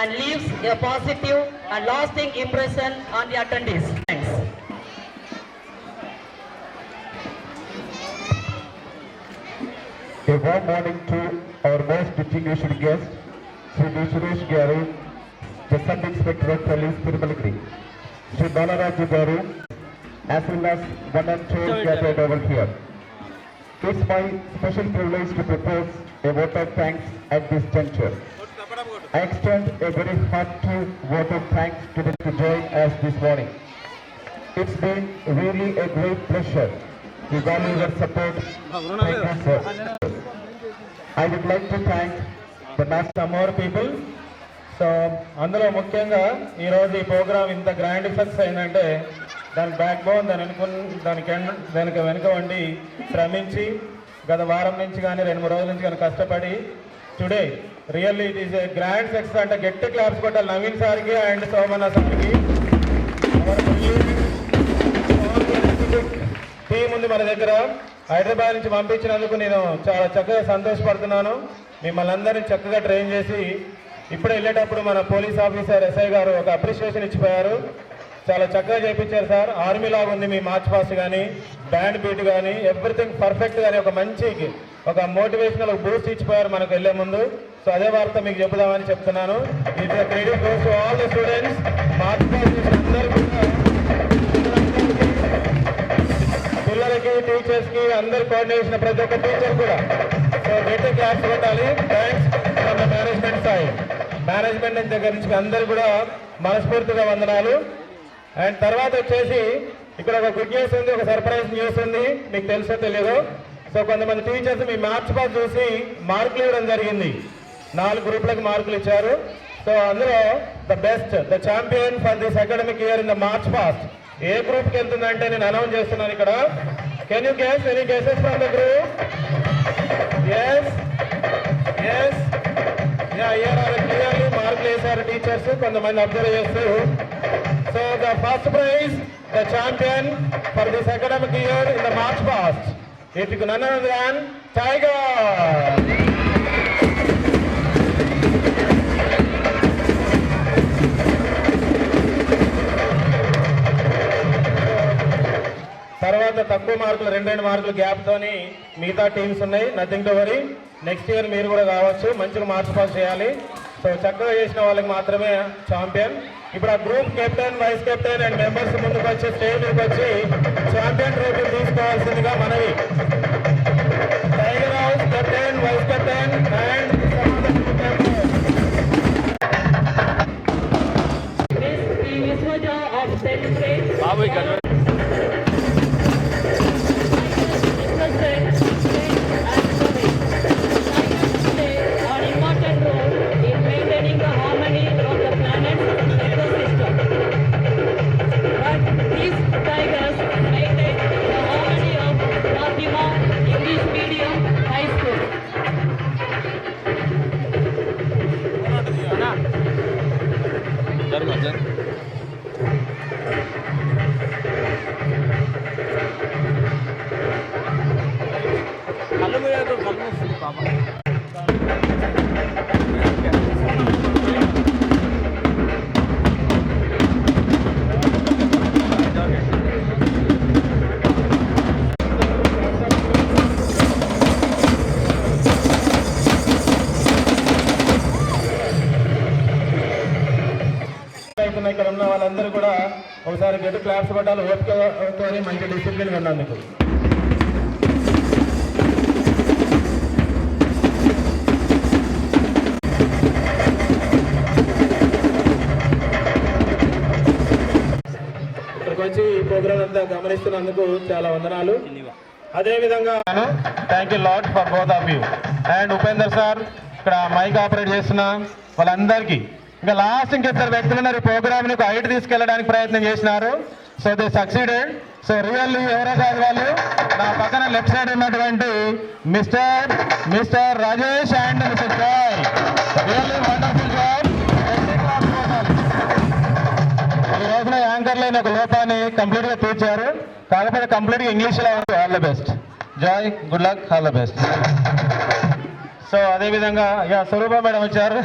and leaves a positive and lasting impression on the attendees. Thanks. A warm morning to our most distinguished guest, Sri D. Suresh Garu, the Sub-Inspector of Police, Tirupalagiri, Sri Balaraju Garu, as well as one and two gathered over here. It's my special privilege to propose a vote of thanks at this juncture. I extend a very hearty vote of thanks to them to join us this morning. It's been really a great pleasure to value your support. Thank you, sir. I would like to thank the master more people. So అందులో ముఖ్యంగా ఈరోజు ఈ programme ఇంత grand success అయిందంటే దాని back bone దానికి వెనుక వండి శ్రమించి గత వారం నుంచి కానీ 2-3 రోజుల నుంచి కానీ కష్టపడి today really it is a grand success. అంటే గట్టి క్లాప్స్ కొట్టాలి నవీన్ సార్కి అండ్ సోమన్న సార్కి. టీం ఉంది మన దగ్గర. హైదరాబాద్ నుంచి పంపించినందుకు నేను చాలా చక్కగా సంతోషపడుతున్నాను. మిమ్మల్ని అందరినీ చక్కగా ట్రైన్ చేసి ఇప్పుడే వెళ్ళేటప్పుడు మన పోలీస్ ఆఫీసర్ ఎస్ఐ గారు ఒక అప్రిషియేషన్ ఇచ్చిపోయారు. చాలా చక్కగా చేయించారు సార్. ఆర్మీ లాగా ఉంది మీ మార్చ్ పాస్ట్ కానీ బ్యాండ్ బీట్ కానీ ఎవ్రీథింగ్ పర్ఫెక్ట్ కానీ ఒక మంచి ఒక మోటివేషనల్ బూస్ట్ ఇచ్చిపోయారు మనకు వెళ్ళే ముందు. సో అదే వార్త మీకు చెబుదామని చెప్తున్నాను. It's credit goes to all the students. March past అందరూ కూడా పిల్లలకి టీచర్స్కి అందరు కోఆర్డినేషన్ ప్రతి ఒక్క టీచర్ కూడా సో గట్టి క్లాస్ పెట్టాలి. Thanks from the management side. Management దగ్గర నుంచి అందరు కూడా మనస్ఫూర్తిగా వందనాలు. అండ్ తర్వాత వచ్చేసి ఇక్కడ ఒక గుడ్ న్యూస్ ఉంది, ఒక సర్ప్రైజ్ న్యూస్ ఉంది. మీకు తెలుసో తెలియదు. సో కొంతమంది టీచర్స్ మీ మార్చ్ పాస్ చూసి మార్కులు ఇవ్వడం జరిగింది. 4 గ్రూపులకు మార్కులు ఇచ్చారు. సో అందులో the best the champion for this academic year in the march past ఏ గ్రూప్కి వెళ్తుందంటే నేను అనౌన్స్ చేస్తున్నాను ఇక్కడ. Can you guess any guesses from the group? Yes yes clearly మార్కులు వేశారు టీచర్స్ కొంతమంది అబ్జర్వ్ చేస్తూ. So the first prize the champion for this academic year in the march past it none other than tiger. తర్వాత తక్కువ మార్కులు 2 మార్కులు గ్యాప్తోని మిగతా టీమ్స్ ఉన్నాయి. Nothing to worry. Next year మీరు కూడా కావచ్చు. మంచిగా మార్చ్ పాస్ చేయాలి. సో చక్కగా చేసిన వాళ్ళకి మాత్రమే ఛాంపియన్. ఇప్పుడు ఆ group captain vice captain and members ముందుకు వచ్చి స్టేజ్ మీదకి వచ్చి ఛాంపియన్ ట్రోఫీ తీసుకోవాల్సిందిగా మనవి. Tiger house captain vice captain and బాబు ఇక్కడ ఇక్కడ ఉన్న వాళ్ళందరూ కూడా ఒకసారి గట్టి క్లాప్స్ పట్టాలి. ఓపికతో మంచి డిసిప్లిన్ ఉన్నందుకు. ఇక్కడికి వచ్చి ఈ ప్రోగ్రామ్ అంతా గమనిస్తున్నందుకు చాలా వందనాలు. అదేవిధంగా thank you lot for both of you. And Upender sir ఇక్కడ మైక్ ఆపరేట్ చేస్తున్న వాళ్ళందరికీ. ఇంకా లాస్ట్ ఇంకిద్దరు వ్యక్తులు ఉన్నారు ఈ ప్రోగ్రామ్ని ఒక హైట్ తీసుకెళ్ళడానికి ప్రయత్నం చేసినారు. So they succeeded. So really ఎవరో కాదు వాళ్ళు. నా పక్కన లెఫ్ట్ సైడ్ ఉన్నటువంటి mister Rajesh and mister Joy. Really wonderful job. ఈ రోజున యాంకర్లైన ఒక లోపాన్ని కంప్లీట్గా తీర్చారు. కాకపోతే కంప్లీట్గా ఇంగ్లీష్లో all the best Joy. Good luck. All the best. So అదేవిధంగా ఇక స్వరూప మేడం వచ్చారు.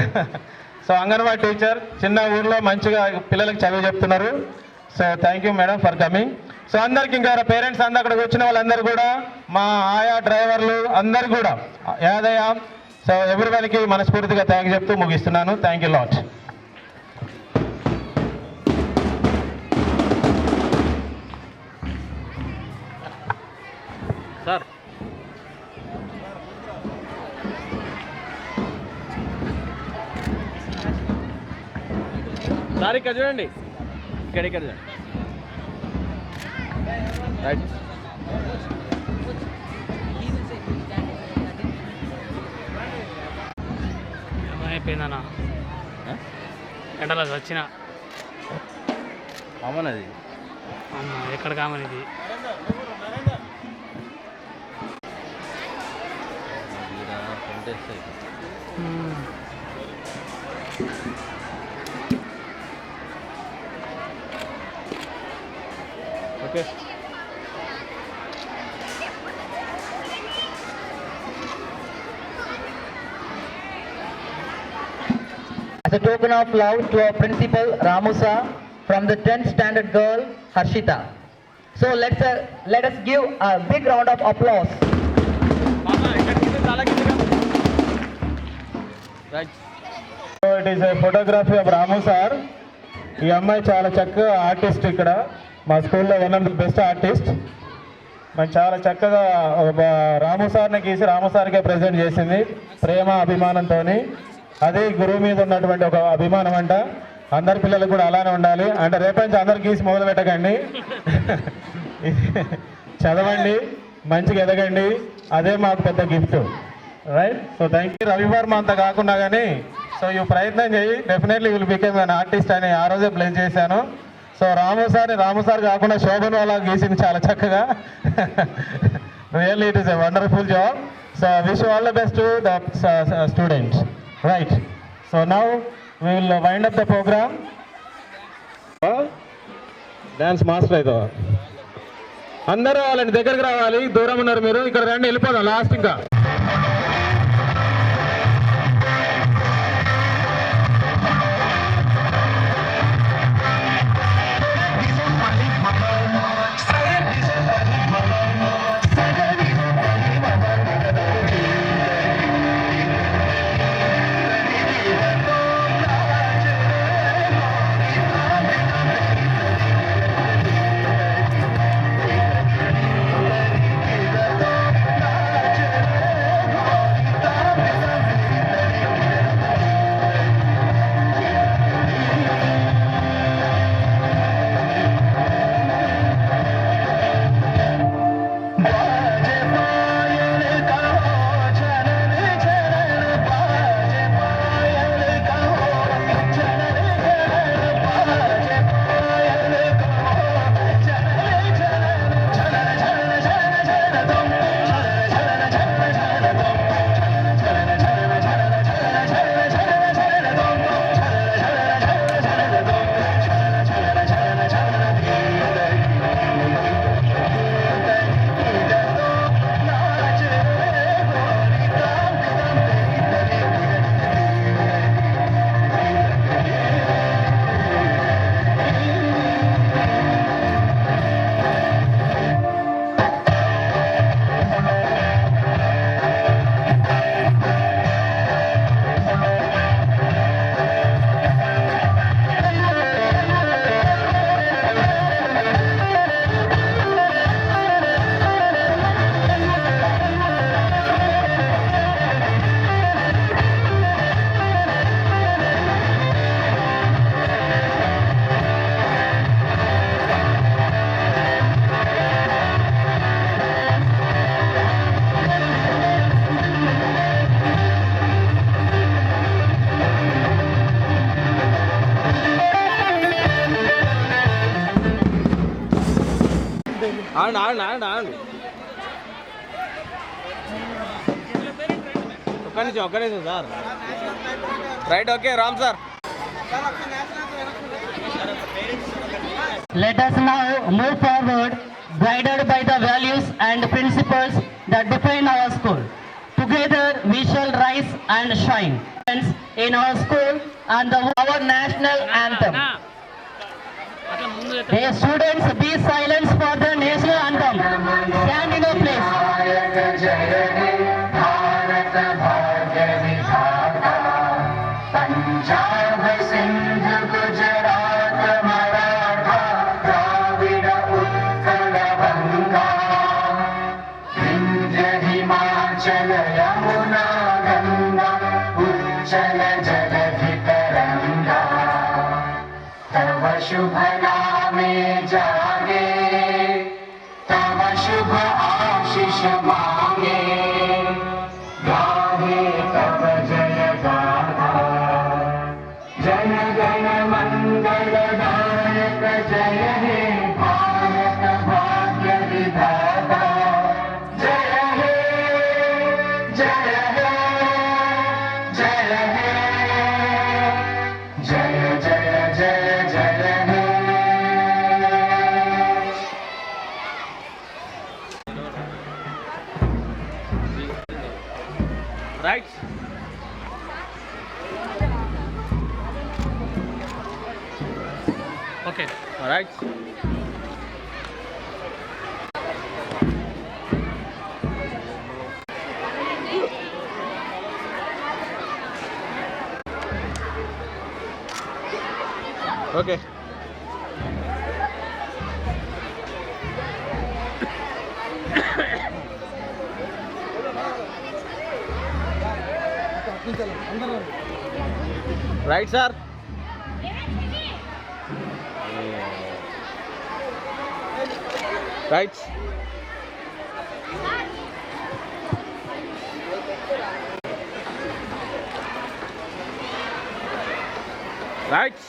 సో అంగన్వాడీ టీచర్ చిన్న ఊర్లో మంచిగా పిల్లలకు చదివి చెప్తున్నారు. So thank you madam for coming. So అందరికి ఇంకా పేరెంట్స్ అందరు అక్కడికి వచ్చిన వాళ్ళందరూ కూడా మా ఆయా డ్రైవర్లు అందరు కూడా యాదయ్య. సో ఎవరికి మనస్ఫూర్తిగా థ్యాంక్ చెప్తూ ముగిస్తున్నాను. Thank you lot. Sir sir ఇక్కడ చూడండి. ఇక్కడ చూడండి. రైట్. అయిపోయిందన్నా ఎండలో వచ్చిన అవునది ఎక్కడ కామనిది పెట్టేస్తాయి. Okay. As a token of love to our principal Ramusa from the 10th standard girl Harshita. So let us give a big round of applause. Right. So it is a photography of Ramu sir. ఈ అమ్మాయి చాలా చక్కగా artist, ఇక్కడ మా స్కూల్లో one of the best artist. మరి చాలా చక్కగా రాము సార్ని గీసి రాము సార్కే ప్రజెంట్ చేసింది ప్రేమ అభిమానంతో. అది గురువు మీద ఉన్నటువంటి ఒక అభిమానం అంట. అందరి పిల్లలకు కూడా అలానే ఉండాలి. అంటే రేపటి నుంచి అందరు గీసి మొదలు పెట్టకండి, చదవండి, మంచిగా ఎదగండి, అదే మాకు పెద్ద gift. Right. So thank you. Ravi Varma అంత కాకుండా కానీ సో ఈ ప్రయత్నం చేయి, definitely will become an artist అని ఆ రోజే ప్లేస్ చేశాను. సో రాము సార్ కాకుండా శోభన్ వాళ్ళ గీసింది చాలా చక్కగా. Really it is a wonderful job. So wish all the best to the students. Right. So now we will wind up the program. Dance master అయితే అందరూ వాళ్ళని దగ్గరికి రావాలి. దూరం ఉన్నారు మీరు, ఇక్కడ రండి, వెళ్ళిపోదాం లాస్ట్. ఇంకా ఆడండి. ఒక్క నిమిషం sir. Right. Okay Ram sir. Let us now move forward, guided by the values and principles that define our school. Together we shall rise and shine in our school and our national anthem. Hey students, be silent for the national anthem. Stand in your place. Punjab Sindh Gujarat Maratha Dravida Utkal Ganga Vindhya Himachal Yamuna Ganga उच्चल जलधि तरंगा तव शुभ नामे जागे तव शुभ आशीष मांगे गाहे तव जय गाथा जन गण मंगल नायक जय हे भारत भाग्य विधाता जय हे जय हे right. Okay right. Okay. Right sir. Right. Right.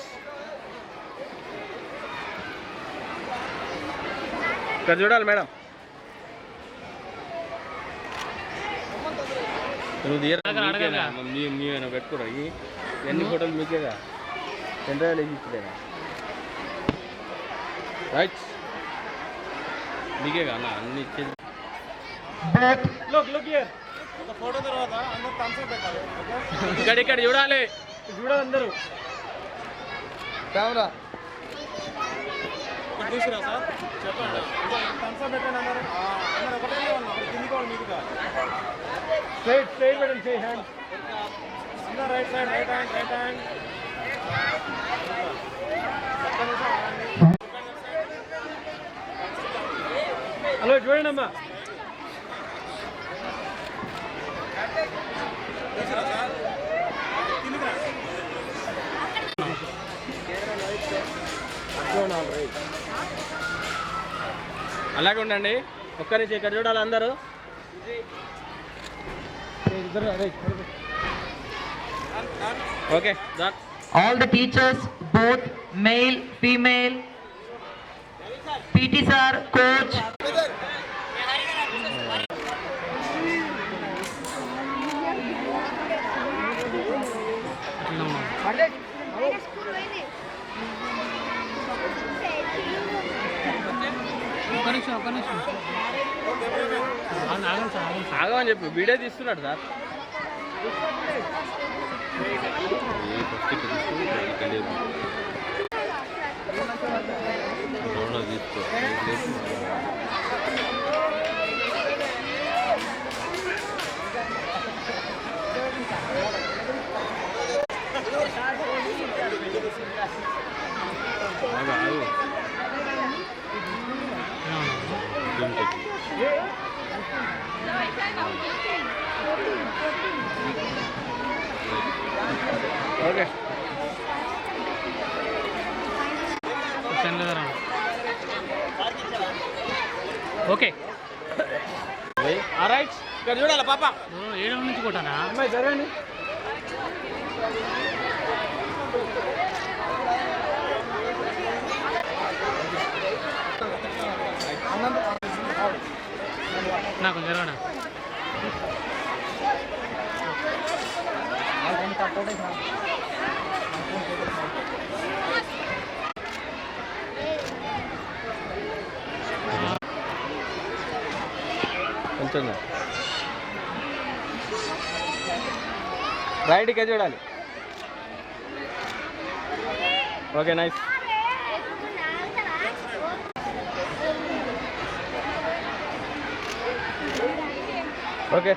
ఇక్కడ చూడాలి మేడం. నువ్వు తీయరా మీవేనా పెట్టుకోరా? ఎన్ని ఫోటోలు మీకేగా చంద్రయాలు వేసిలేదా? రైట్. మీకేగా అన్న అన్ని ఇచ్చేది. ఫోటో తర్వాత అందరూ థమ్స్ అప్ పెట్టాలి. ఇక్కడ చూడాలి. చూడాలి అందరూ. కెమెరా తీసుకురా సార్. చెప్పండి. థమ్స్ అప్ పెట్టండి అందరూ. అందరూ ఒకటే ఉన్నారు. కిందికి వాళ్ళు మీదిగా. స్ట్రైట్ పెట్టండి. Straight hand. అందరూ right side. Right hand. Right hand. Hello చూడండి అమ్మా. అలాగే ఉండండి. ఒక్క నుంచి ఇక్కడ చూడాలి అందరూ. Okay. All the teachers, both male, female, PT sir, coach. ఒక్క నిమిషం ఆగమని చెప్పి వీడియో తీస్తున్నాడు సార్. ఓకే. Okay right. ఇక్కడ చూడాలి పాప. ఏడు నుంచి కొట్టానా? అమ్మాయి జరగండి. నాకు జరగనా? కొంచెం రైట్. ఇక్కడ చూడాలి. Okay nice. ఓకే.